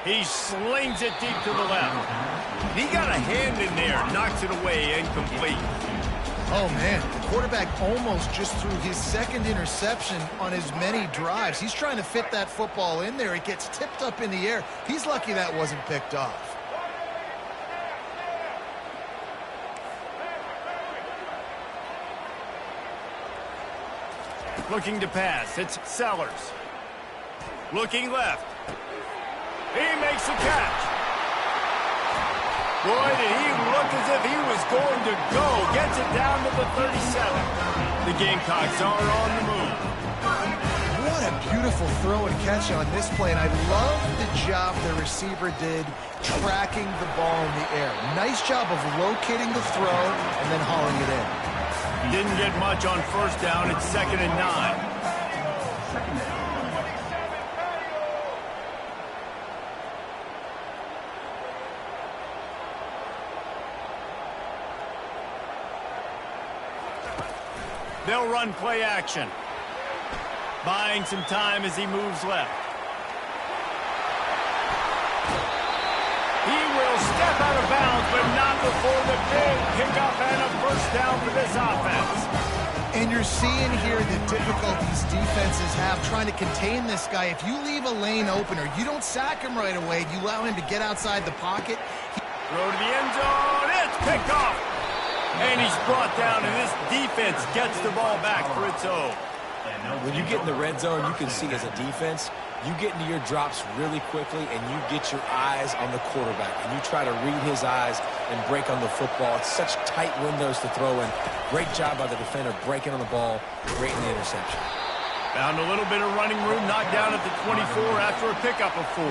He slings it deep to the left. He got a hand in there, knocks it away, incomplete. Oh, man, the quarterback almost just threw his second interception on as many drives. He's trying to fit that football in there. It gets tipped up in the air. He's lucky that wasn't picked off. Looking to pass, it's Sellers. Looking left. He makes the catch. Boy, did he look as if he was going to go. Gets it down to the 37. The Gamecocks are on the move. What a beautiful throw and catch on this play, and I love the job the receiver did tracking the ball in the air. Nice job of locating the throw and then hauling it in. Didn't get much on first down. It's 2nd and 9. They'll run play action. Buying some time as he moves left. He will step out of bounds, but not before the big pickup and a first down for this offense. And you're seeing here the difficulties defenses have trying to contain this guy. If you leave a lane open or you don't sack him right away, you allow him to get outside the pocket. Throw to the end zone. It's picked off. And he's brought down, and this defense gets the ball back for its own. When you get in the red zone, you can see as a defense, you get into your drops really quickly, and you get your eyes on the quarterback, and you try to read his eyes and break on the football. It's such tight windows to throw in. Great job by the defender breaking on the ball, great in the interception. Found a little bit of running room, knocked down at the 24 after a pickup of 4.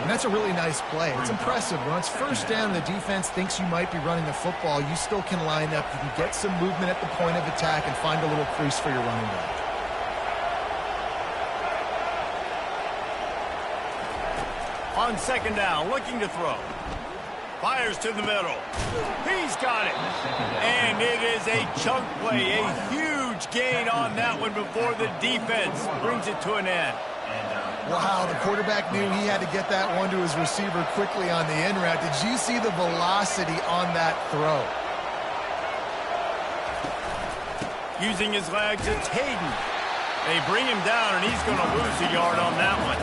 And that's a really nice play. It's impressive. When it's first down, the defense thinks you might be running the football. You still can line up. You can get some movement at the point of attack and find a little crease for your running back. On 2nd down, looking to throw. Fires to the middle. He's got it. And it is a chunk play, a huge gain on that one before the defense brings it to an end. Wow, the quarterback knew he had to get that one to his receiver quickly on the in route. Did you see the velocity on that throw? Using his legs, it's Hayden. They bring him down, and he's going to lose a yard on that one.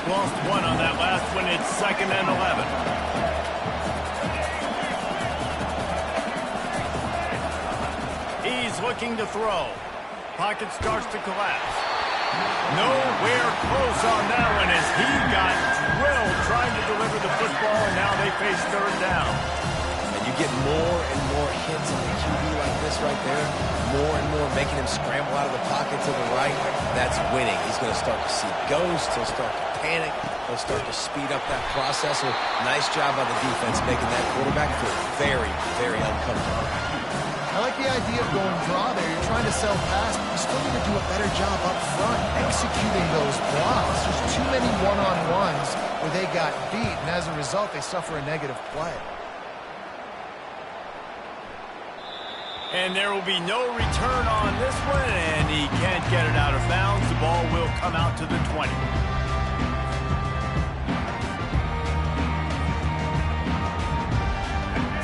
Lost 1 on that last one. It's 2nd and 11. He's looking to throw. Pocket starts to collapse. Nowhere close on that one as he got drilled trying to deliver the football, and now they face 3rd down. And you get more and more hits on the QB like this right there, more and more making him scramble out of the pocket to the right. That's winning. He's going to start to see ghosts. He'll start to panic. He'll start to speed up that process. So nice job by the defense making that quarterback feel very, very uncomfortable. I like the idea of going draw there. You're trying to sell pass, but you still need to do a better job up front executing those blocks. There's too many one-on-ones where they got beat, and as a result, they suffer a negative play. And there will be no return on this one, and he can't get it out of bounds. The ball will come out to the 20.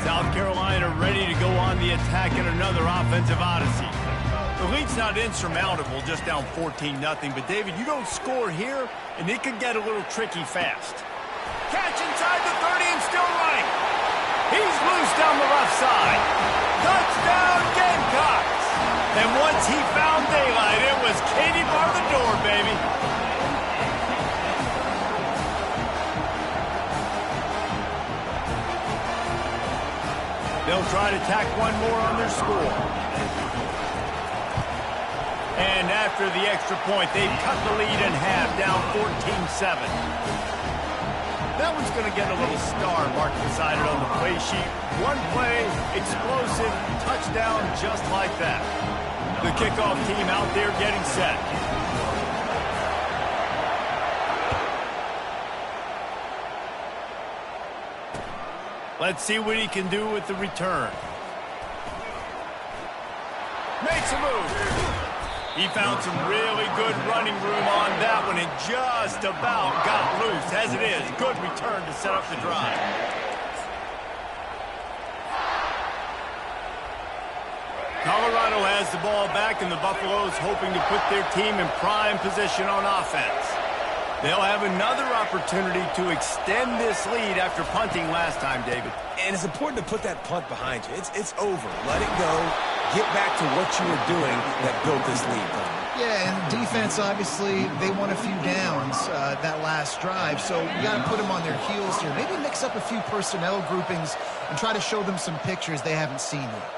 South Carolina ready to go on the attack in another offensive odyssey. The lead's not insurmountable, just down 14-0. But, David, you don't score here, and it could get a little tricky fast. Catch inside the 30 and still running. He's loose down the left side. Touchdown, Gamecocks. And once he found daylight, it was Katie bar the door, baby. They'll try to tack one more on their score. And after after the extra point. They've cut the lead in half, down 14-7. That one's going to get a little star mark beside it on the play sheet. One play, explosive, touchdown just like that. The kickoff team out there getting set. Let's see what he can do with the return. Makes a move. He found some really good running room on that one and just about got loose. As it is, good return to set up the drive. Colorado has the ball back, and the Buffaloes hoping to put their team in prime position on offense. They'll have another opportunity to extend this lead after punting last time, David. And it's important to put that punt behind you. It's over. Let it go. Get back to what you were doing that built this lead. Yeah, and defense, obviously, they won a few downs that last drive, so you got to put them on their heels here. Maybe mix up a few personnel groupings and try to show them some pictures they haven't seen yet.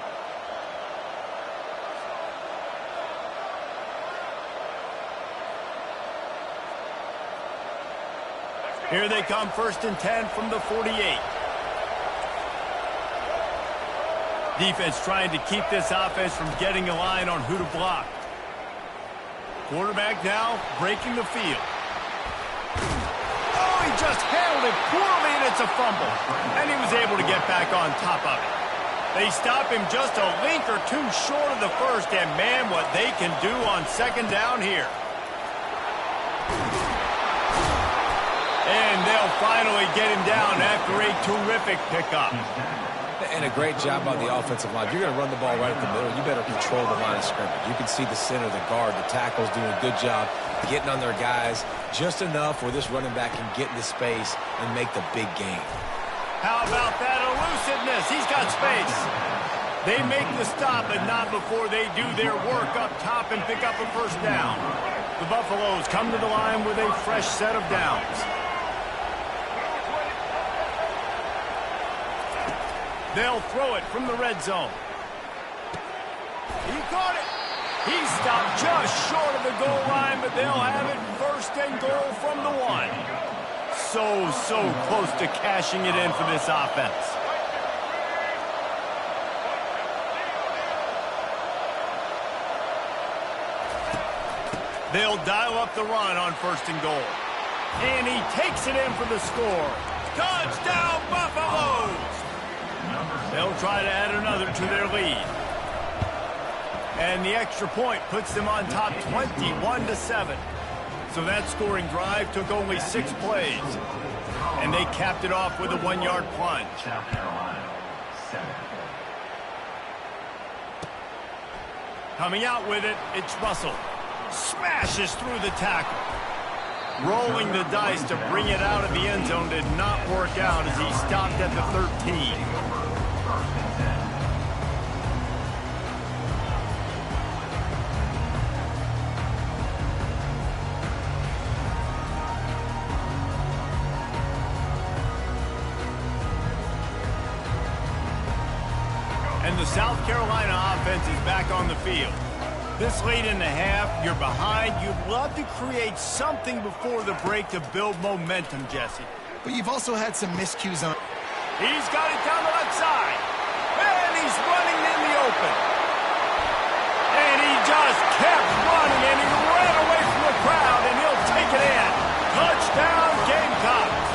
Here they come, 1st and 10 from the 48. Defense trying to keep this offense from getting a line on who to block. Quarterback now breaking the field. Oh, he just handled it poorly, and it's a fumble. And he was able to get back on top of it. They stop him just a link or two short of the first, and man, what they can do on 2nd down here. And they'll finally get him down after a terrific pickup. And a great job on the offensive line. If you're going to run the ball right at the middle, you better control the line of scrimmage. You can see the center, the guard, the tackles doing a good job getting on their guys just enough where this running back can get into space and make the big game. How about that elusiveness? He's got space. They make the stop, but not before they do their work up top and pick up a 1st down. The Buffaloes come to the line with a fresh set of downs. They'll throw it from the red zone. He caught it. He stopped just short of the goal line, but they'll have it 1st and goal from the 1. So close to cashing it in for this offense. They'll dial up the run on 1st and goal. And he takes it in for the score. Touchdown, Buffaloes! They'll try to add another to their lead. And the extra point puts them on top 21-7. So that scoring drive took only 6 plays. And they capped it off with a 1-yard plunge. South Carolina, 7. Coming out with it, it's Russell. Smashes through the tackle. Rolling the dice to bring it out of the end zone did not work out as he stopped at the 13. And the South Carolina offense is back on the field. This late in the half, you're behind. You'd love to create something before the break to build momentum, Jesse. But you've also had some miscues on. He's got it down the left side. And he's running in the open. And he just kept running, and he ran away from the crowd, and he'll take it in. Touchdown, Gamecocks.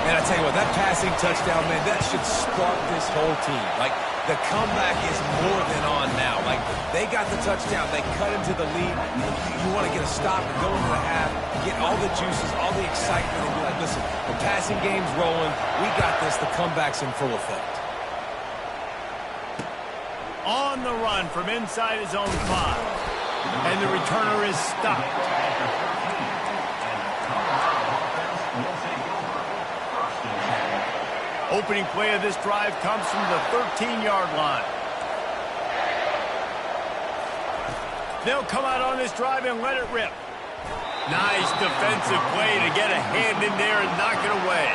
And I tell you what, that passing touchdown, man, that should spark this whole team. Like, the comeback is more than on now. Like, they got the touchdown. They cut into the lead. You want to get a stop and go into the half, get all the juices, all the excitement, and be like, listen, the passing game's rolling. We got this. The comeback's in full effect. On the run from inside his own 5. And the returner is stopped. Opening play of this drive comes from the 13-yard line. They'll come out on this drive and let it rip. Nice defensive play to get a hand in there and knock it away.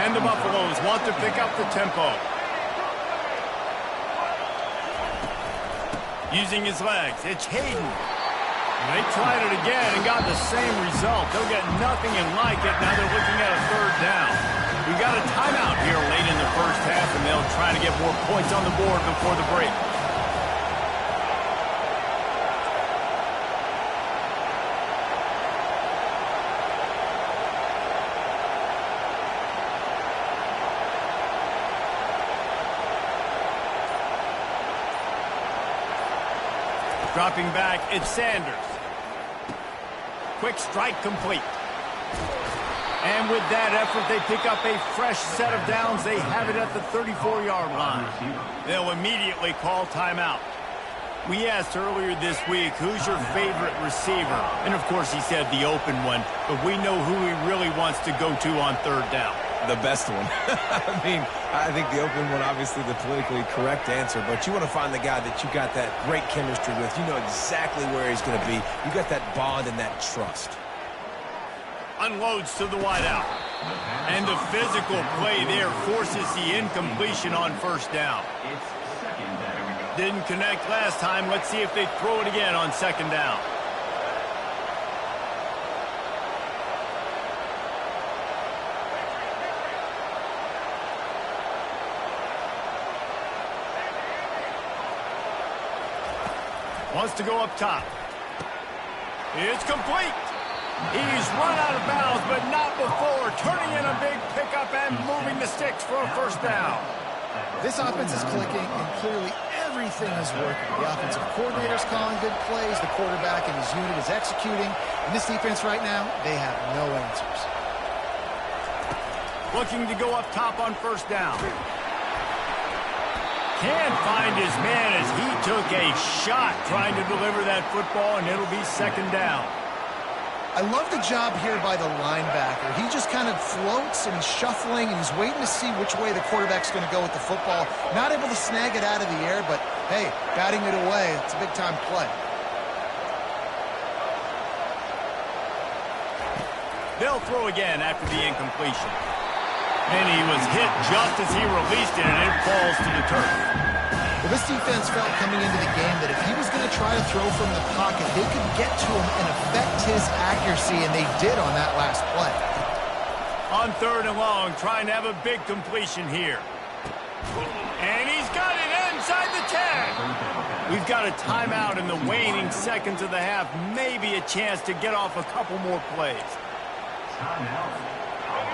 And the Buffaloes want to pick up the tempo. Using his legs, it's Hayden. They tried it again and got the same result. They'll get nothing and like it. Now they're looking at a third down. We got a timeout here late in the first half, and they'll try to get more points on the board before the break. Dropping back, it's Sanders. Quick strike complete. And with that effort, they pick up a fresh set of downs. They have it at the 34-yard line. They'll immediately call timeout. We asked earlier this week, who's your favorite receiver? And, of course, he said the open one. But we know who he really wants to go to on third down. The best one. I mean, I think the open one, obviously the politically correct answer, but you want to find the guy that you got that great chemistry with. You know exactly where he's going to be. You got that bond and that trust. Unloads to the wideout. And the physical play there forces the incompletion on first down. Didn't connect last time. Let's see if they throw it again on second down. Wants to go up top. It's complete. He's run out of bounds, but not before turning in a big pickup and moving the sticks for a first down. This offense is clicking, and clearly everything is working. The offensive coordinator's calling good plays. The quarterback and his unit is executing. And this defense right now, they have no answers. Looking to go up top on first down. Can't find his man as he took a shot trying to deliver that football, and it'll be second down. I love the job here by the linebacker. He just kind of floats and he's shuffling and he's waiting to see which way the quarterback's going to go with the football. Not able to snag it out of the air, but hey, batting it away, it's a big-time play. They'll throw again after the incompletion. And he was hit just as he released it, and it falls to the turf. Well, this defense felt coming into the game that if he was going to try to throw from the pocket, they could get to him and affect his accuracy, and they did on that last play. On third and long, trying to have a big completion here. And he's got it inside the 10. We've got a timeout in the waning seconds of the half. Maybe a chance to get off a couple more plays.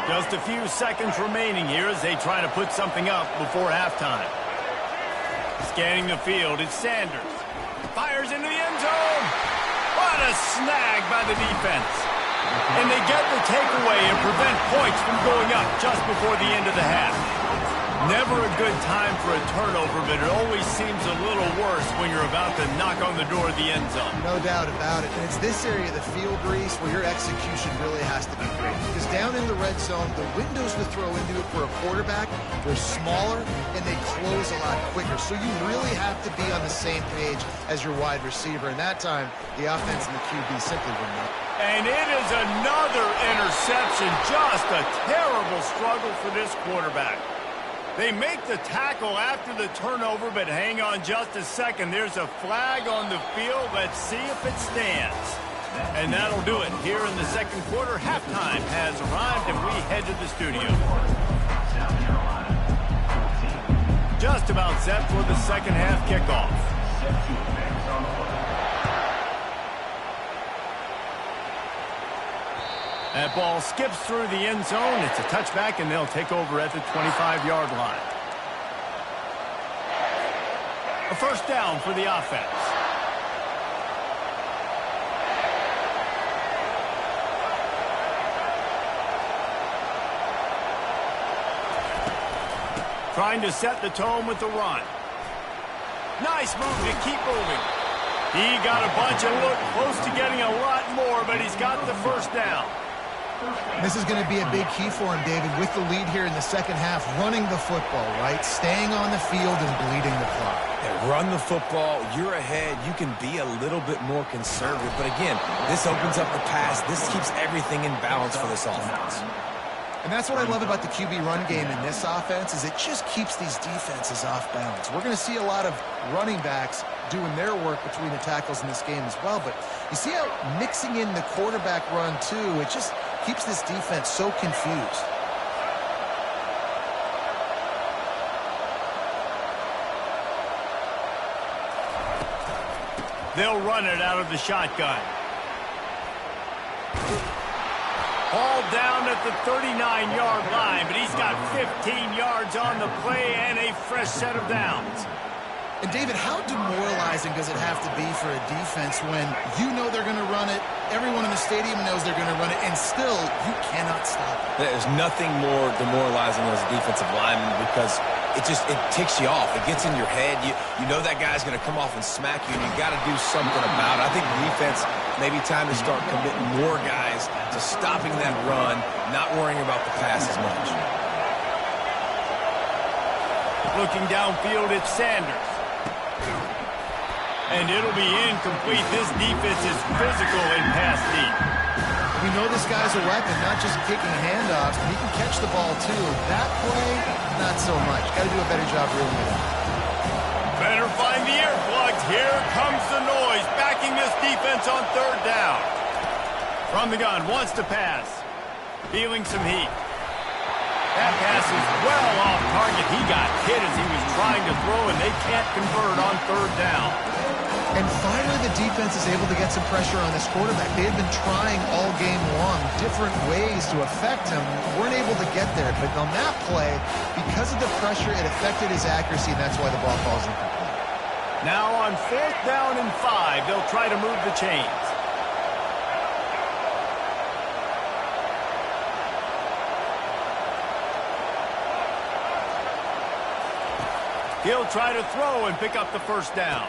Just a few seconds remaining here as they try to put something up before halftime. Scanning the field, it's Sanders. Fires into the end zone. What a snag by the defense. And they get the takeaway and prevent points from going up just before the end of the half. Never a good time for a turnover, but it always seems a little worse when you're about to knock on the door of the end zone. No doubt about it. And it's this area of the field, Reese, where your execution really has to be great. Because down in the red zone, the windows to throw into it for a quarterback, they're smaller and they close a lot quicker. So you really have to be on the same page as your wide receiver. And that time, the offense and the QB simply were not. And it is another interception. Just a terrible struggle for this quarterback. They make the tackle after the turnover, but hang on just a second. There's a flag on the field. Let's see if it stands. And that'll do it. Here in the second quarter, halftime has arrived, and we head to the studio. Just about set for the second half kickoff. That ball skips through the end zone. It's a touchback, and they'll take over at the 25-yard line. A first down for the offense. Trying to set the tone with the run. Nice move to keep moving. He got a bunch and looked close to getting a lot more, but he's got the first down. This is going to be a big key for him, David, with the lead here in the second half, running the football, right? Staying on the field and bleeding the clock. Yeah, run the football. You're ahead. You can be a little bit more conservative. But again, this opens up the pass. This keeps everything in balance for this offense. And that's what I love about the QB run game in this offense is it just keeps these defenses off balance. We're going to see a lot of running backs doing their work between the tackles in this game as well, but You see how mixing in the quarterback run, too, it just keeps this defense so confused. They'll run it out of the shotgun. Ball down at the 39-yard line, but he's got 15 yards on the play and a fresh set of downs. And, David, how demoralizing does it have to be for a defense when you know they're going to run it, everyone in the stadium knows they're going to run it, and still you cannot stop it? There's nothing more demoralizing as a defensive lineman because it ticks you off. It gets in your head. You know that guy's going to come off and smack you, and you got to do something about it. I think the defense, maybe time to start committing more guys to stopping that run, not worrying about the pass as much. Looking downfield, it's Sanders. And it'll be incomplete. This defense is physical in pass deep. We know this guy's a weapon, not just kicking handoffs, but he can catch the ball, too. That play, not so much. Got to do a better job reeling it in. Better find the earplugs. Here comes the noise, backing this defense on third down. From the gun, wants to pass. Feeling some heat. That pass is well off target. He got hit as he was trying to throw, and they can't convert on third down. And finally, the defense is able to get some pressure on this quarterback. They had been trying all game long different ways to affect him. Weren't able to get there. But on that play, because of the pressure, it affected his accuracy, and that's why the ball falls incomplete. Now on 4th down and 5, they'll try to move the chains. He'll try to throw and pick up the first down.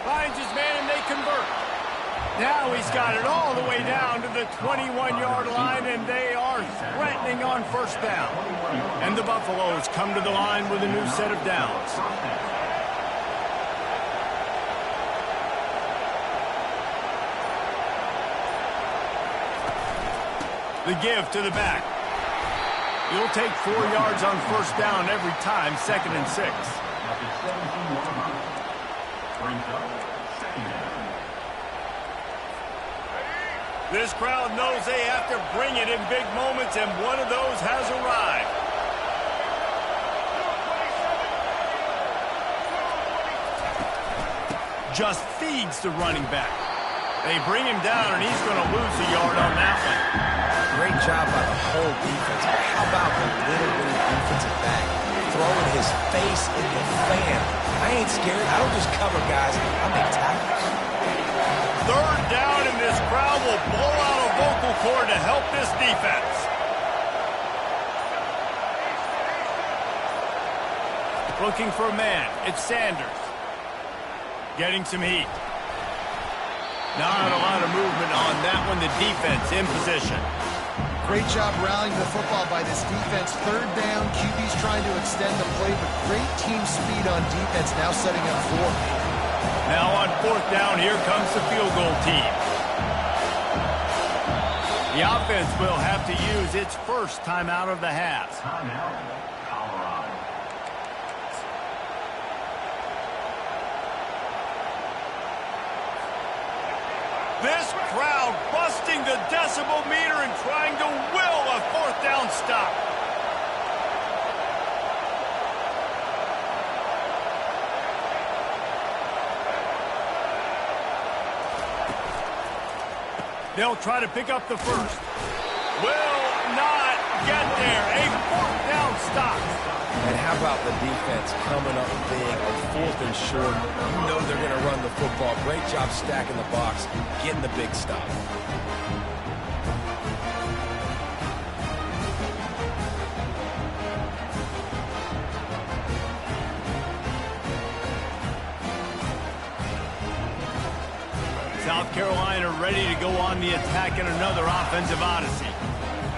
Finds his man and they convert. Now he's got it all the way down to the 21-yard line, and they are threatening on first down. And the Buffaloes come to the line with a new set of downs. The give to the back. You'll take 4 yards on first down every time, 2nd and 6. This crowd knows they have to bring it in big moments, and one of those has arrived. Just feeds the running back. They bring him down, and he's going to lose a yard on that one. Great job by the whole defense. But how about the little bitty defensive back throwing his face in the fan? I ain't scared. I don't just cover guys. I make tackles. Third down, and this crowd will blow out a vocal cord to help this defense. Looking for a man. It's Sanders. Getting some heat. Not a lot of movement on that one. The defense in position. Great job rallying the football by this defense. Third down, QB's trying to extend the play, but great team speed on defense, now setting up 4. Now on 4th down, here comes the field goal team. The offense will have to use its first timeout of the half. Timeout, Colorado. This crowd busting the decibel meter and trying to will a 4th down stop. They'll try to pick up the first. Will not get there. A 4th down stop. And how about the defense coming up big on 4th and short? You know they're going to run the football. Great job stacking the box, getting the big stop. South Carolina ready to go on the attack in another offensive odyssey.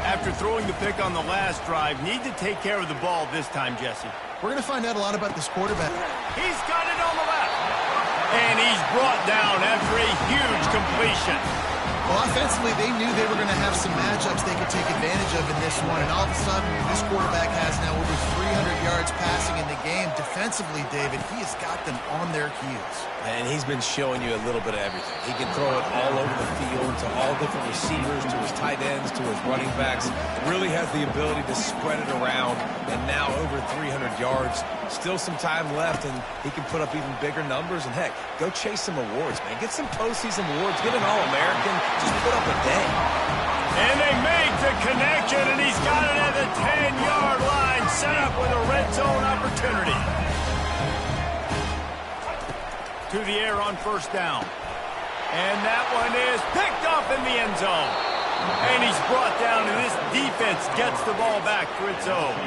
After throwing the pick on the last drive, need to take care of the ball this time, Jesse. We're going to find out a lot about this quarterback. He's got it on the left. And he's brought down after a huge completion. Well, offensively, they knew they were going to have some matchups they could take advantage of in this one. And all of a sudden, this quarterback has now over 300 yards passing in the game. defensively, David, he has got them on their heels. And he's been showing you a little bit of everything. He can throw it all over the field to all different receivers, to his tight ends, to his running backs. Really has the ability to spread it around, and now over 300 yards. Still some time left, and he can put up even bigger numbers. And, heck, go chase some awards, man. Get some postseason awards. Get an All-American. Just put up a day. And they make the connection, and he's got it at the 10-yard line, set up with a red zone opportunity. To the air on first down. And that one is picked off in the end zone. And he's brought down, and this defense gets the ball back for its own.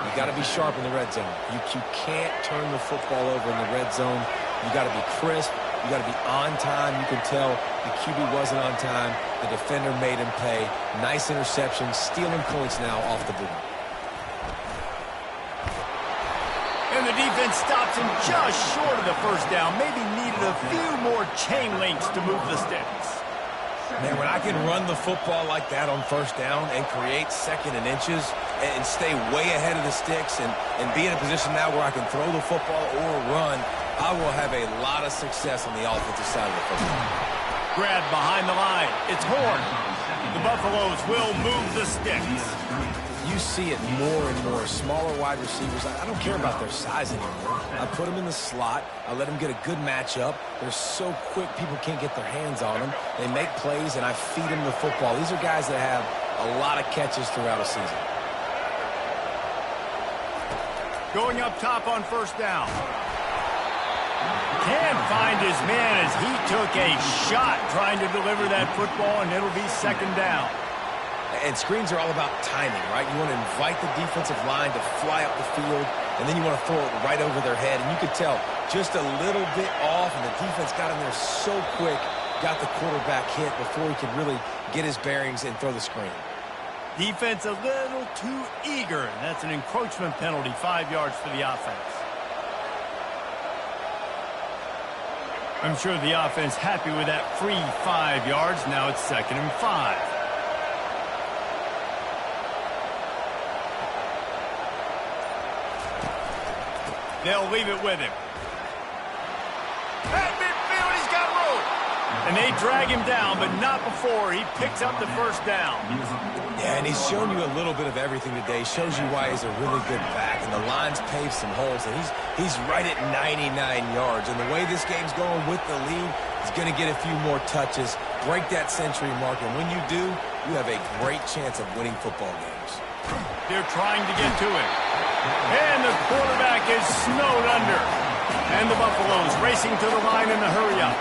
You got to be sharp in the red zone. You can't turn the football over in the red zone. You got to be crisp. You got to be on time. You can tell the QB wasn't on time. The defender made him pay. Nice interception, stealing points now off the board. And the defense stops him just short of the first down. Maybe needed a few more chain links to move the sticks. Man, when I can run the football like that on first down and create second and inches and stay way ahead of the sticks and be in a position now where I can throw the football or run, I will have a lot of success on the offensive side of the football. Grab behind the line. It's Horn. The Buffaloes will move the sticks. You see it more and more. Smaller wide receivers, I don't care about their size anymore. I put them in the slot. I let them get a good matchup. They're so quick, people can't get their hands on them. They make plays, and I feed them the football. These are guys that have a lot of catches throughout a season. Going up top on first down. Can't find his man as he took a shot trying to deliver that football, and it'll be second down. And screens are all about timing, right? You want to invite the defensive line to fly up the field, and then you want to throw it right over their head. And you could tell just a little bit off, and the defense got in there so quick, got the quarterback hit before he could really get his bearings and throw the screen. Defense a little too eager, and that's an encroachment penalty, 5 yards for the offense. I'm sure the offense happy with that free 5 yards. Now it's 2nd and 5. They'll leave it with him. At midfield, he's got room. And they drag him down, but not before he picks up the first down. Yeah, and he's shown you a little bit of everything today. Shows you why he's a really good back. And the line's paved some holes. And he's right at 99 yards. And the way this game's going with the lead, he's going to get a few more touches, break that century mark. And when you do, you have a great chance of winning football games. They're trying to get to him. And the quarterback is snowed under. And the Buffaloes racing to the line in the hurry-up.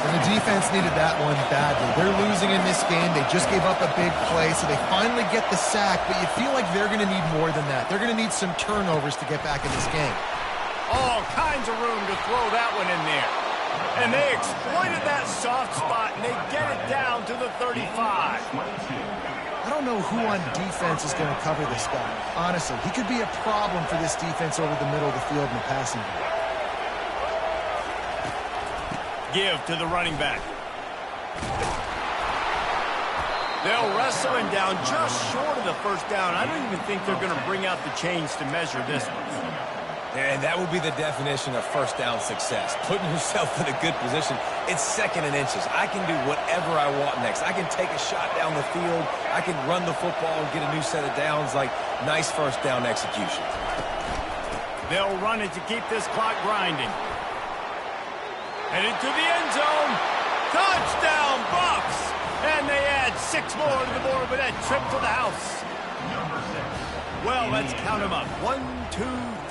And the defense needed that one badly. They're losing in this game. They just gave up a big play, so they finally get the sack, but you feel like they're going to need more than that. They're going to need some turnovers to get back in this game. All kinds of room to throw that one in there. And they exploited that soft spot, and they get it down to the 35. I don't know who on defense is going to cover this guy. Honestly, he could be a problem for this defense over the middle of the field in the passing game. Give to the running back. They'll wrestle him down just short of the first down. I don't even think they're going to bring out the chains to measure this one. And that will be the definition of first down success. Putting yourself in a good position. It's 2nd and inches. I can do whatever I want next. I can take a shot down the field. I can run the football and get a new set of downs. Like, nice first down execution. They'll run it to keep this clock grinding. And into the end zone. Touchdown, Bucks! And they add 6 more to the board with that trip to the house. Well, let's count them up. 1, 2,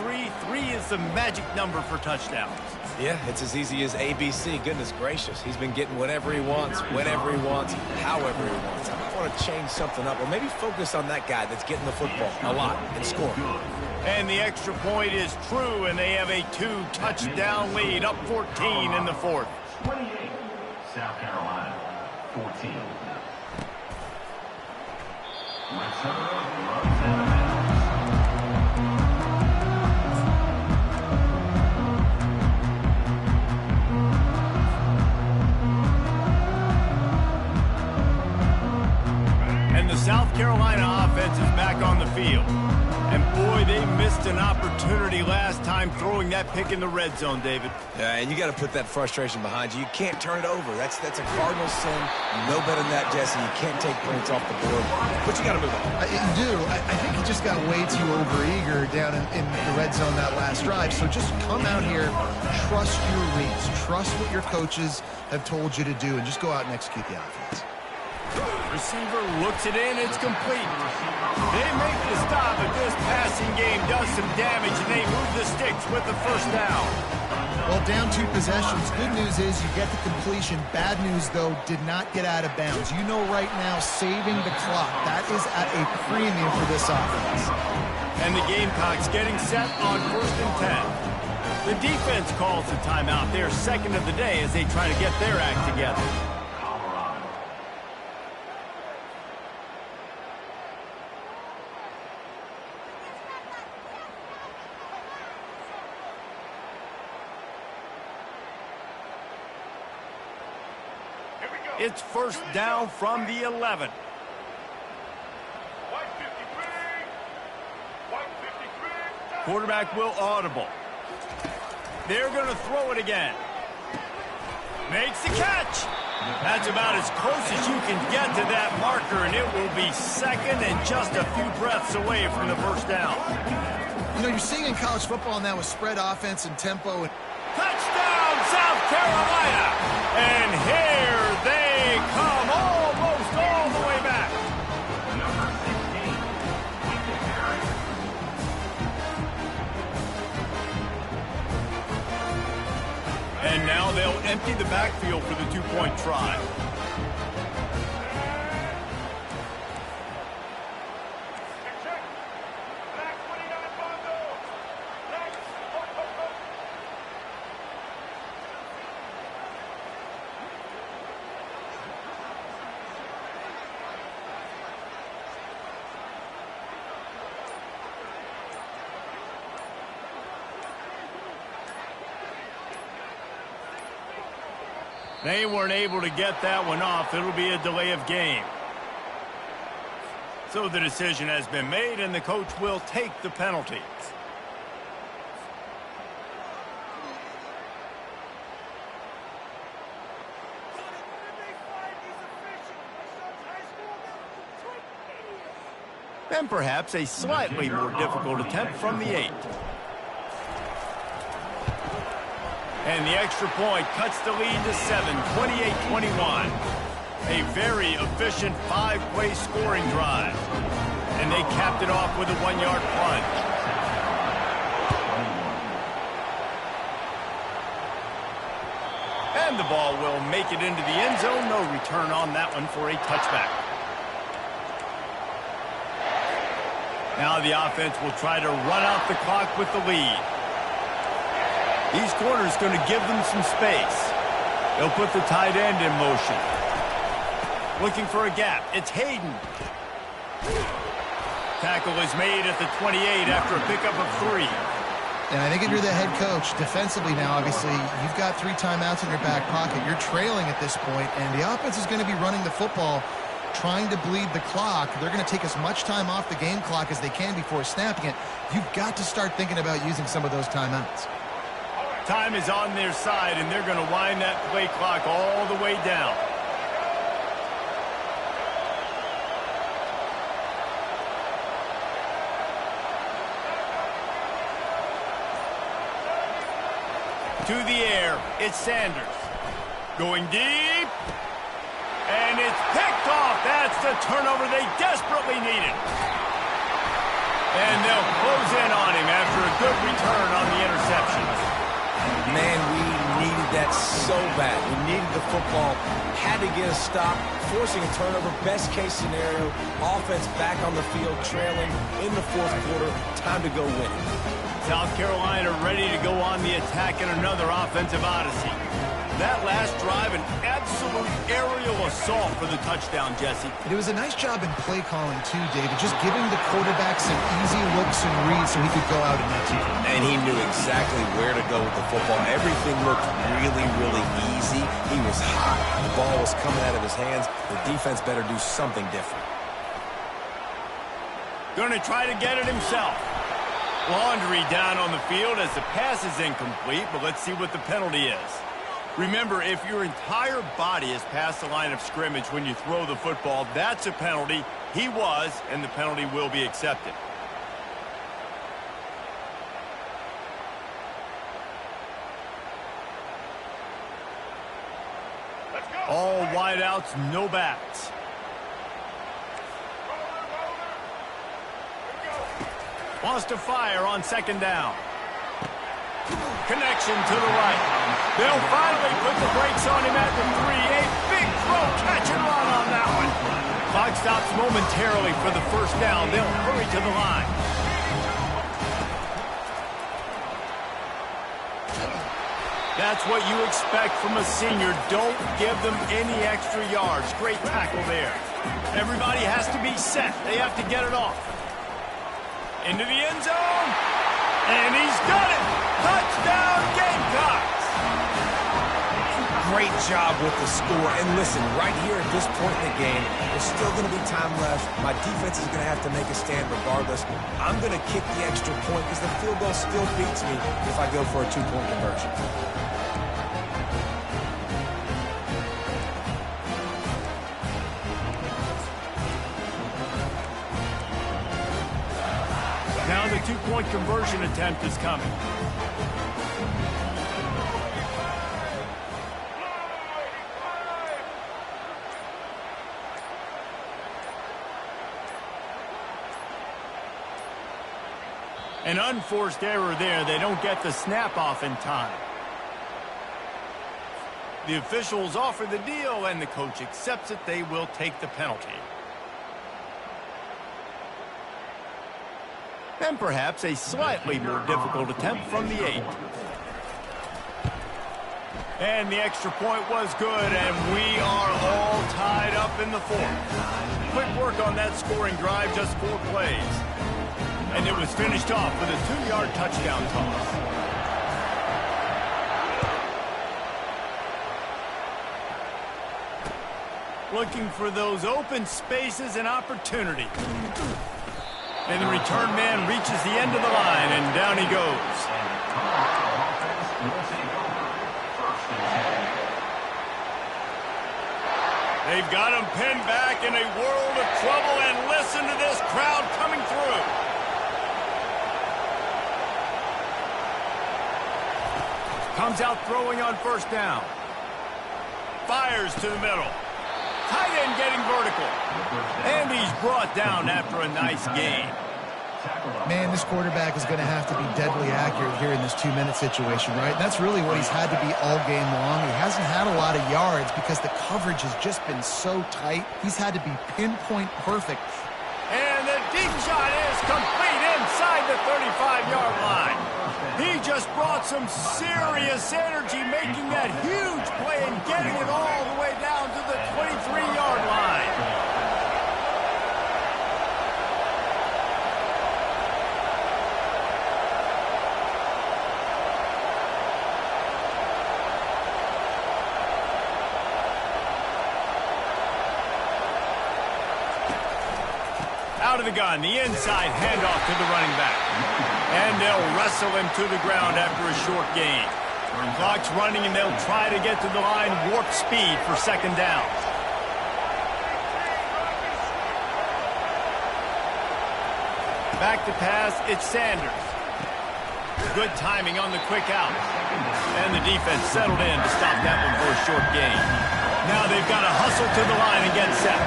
3. 3 is the magic number for touchdowns. Yeah, it's as easy as ABC. Goodness gracious. He's been getting whatever he wants, whenever he wants, however he wants. I might want to change something up, or maybe focus on that guy that's getting the football a lot and scoring. And the extra point is true, and they have a 2-touchdown lead, up 14 in the 4th. 28, South Carolina, 14. And the South Carolina offense is back on the field. And boy, they missed an opportunity last time throwing that pick in the red zone, David. Yeah, and you got to put that frustration behind you. You can't turn it over. That's a cardinal sin. You know better than that, Jesse. You can't take points off the board, but you got to move on. You do. I think he just got way too overeager down in the red zone that last drive. So just come out here, trust your reads, trust what your coaches have told you to do, and just go out and execute the offense. Receiver looks it in, it's complete. They make the stop, but this passing game does some damage, and they move the sticks with the first down. Well, down 2 possessions. Good news is you get the completion. Bad news, though, did not get out of bounds. You know right now, saving the clock, that is at a premium for this offense. And the Gamecocks getting set on 1st and 10. The defense calls the timeout. They're second of the day as they try to get their act together. It's first down from the 11. Quarterback will audible. They're going to throw it again. Makes the catch. That's about as close as you can get to that marker, and it will be second and just a few breaths away from the first down. You know, you're seeing in college football now with spread offense and tempo. Touchdown, South Carolina! And here they come, almost all the way back. And now they'll empty the backfield for the 2-point try. They weren't able to get that one off. It'll be a delay of game. So the decision has been made, and the coach will take the penalty. And perhaps a slightly more difficult attempt from the 8. And the extra point cuts the lead to 7, 28-21. A very efficient 5-play scoring drive. And they capped it off with a 1-yard plunge. And the ball will make it into the end zone. No return on that one for a touchback. Now the offense will try to run out the clock with the lead. These corners going to give them some space. They'll put the tight end in motion. Looking for a gap. It's Hayden. Tackle is made at the 28 after a pickup of 3. And I think if you're the head coach, defensively now, obviously, you've got 3 timeouts in your back pocket. You're trailing at this point, and the offense is going to be running the football, trying to bleed the clock. They're going to take as much time off the game clock as they can before snapping it. You've got to start thinking about using some of those timeouts. Time is on their side, and they're going to wind that play clock all the way down. To the air, it's Sanders. Going deep. And it's picked off. That's the turnover they desperately needed. And they'll close in on him after a good return on the interception. Man, we needed that so bad. We needed the football. Had to get a stop, forcing a turnover. Best case scenario, offense back on the field, trailing in the 4th quarter. Time to go win. South Carolina ready to go on the attack in another offensive odyssey. That last drive, an absolute aerial assault for the touchdown, Jesse. It was a nice job in play calling, too, David, just giving the quarterback some easy looks and reads so he could go out and execute. And he knew exactly where to go with the football. Everything looked really, really easy. He was hot. The ball was coming out of his hands. The defense better do something different. Going to try to get it himself. Laundry down on the field as the pass is incomplete, but let's see what the penalty is. Remember, if your entire body is past the line of scrimmage when you throw the football, that's a penalty. He was, and the penalty will be accepted. All wideouts, no backs. Wants to fire on second down. Connection to the right. They'll finally put the brakes on him at the 3. A big throw, catch and run on that one. Clock stops momentarily for the first down. They'll hurry to the line. That's what you expect from a senior. Don't give them any extra yards. Great tackle there. Everybody has to be set. They have to get it off. Into the end zone. And he's got it. Touchdown, Gamecocks. Great job with the score. And listen, right here at this point in the game, there's still going to be time left. My defense is going to have to make a stand regardless. I'm going to kick the extra point because the field goal still beats me if I go for a 2-point conversion. Now the 2-point conversion attempt is coming. An unforced error there. They don't get the snap off in time. The officials offer the deal, and the coach accepts it. They will take the penalty. And perhaps a slightly more difficult attempt from the 8. And the extra point was good, and we are all tied up in the 4th. Quick work on that scoring drive, just 4 plays. And it was finished off with a 2-yard touchdown toss. Looking for those open spaces and opportunity. And the return man reaches the end of the line, and down he goes. They've got him pinned back in a world of trouble, and listen to this crowd coming through. Comes out throwing on first down. Fires to the middle. Tight end getting vertical. And he's brought down after a nice gain. Man, this quarterback is going to have to be deadly accurate here in this 2-minute situation, right? That's really what he's had to be all game long. He hasn't had a lot of yards because the coverage has just been so tight. He's had to be pinpoint perfect. And the deep shot is complete inside the 35-yard line. He just brought some serious energy, making that huge play and getting it all the way down to the 23-yard line. Out of the gun, the inside handoff to the running back. And they'll wrestle him to the ground after a short gain. Clock's running, and they'll try to get to the line, warp speed for second down. Back to pass, it's Sanders. Good timing on the quick out. And the defense settled in to stop that one for a short gain. Now they've got to hustle to the line and get set.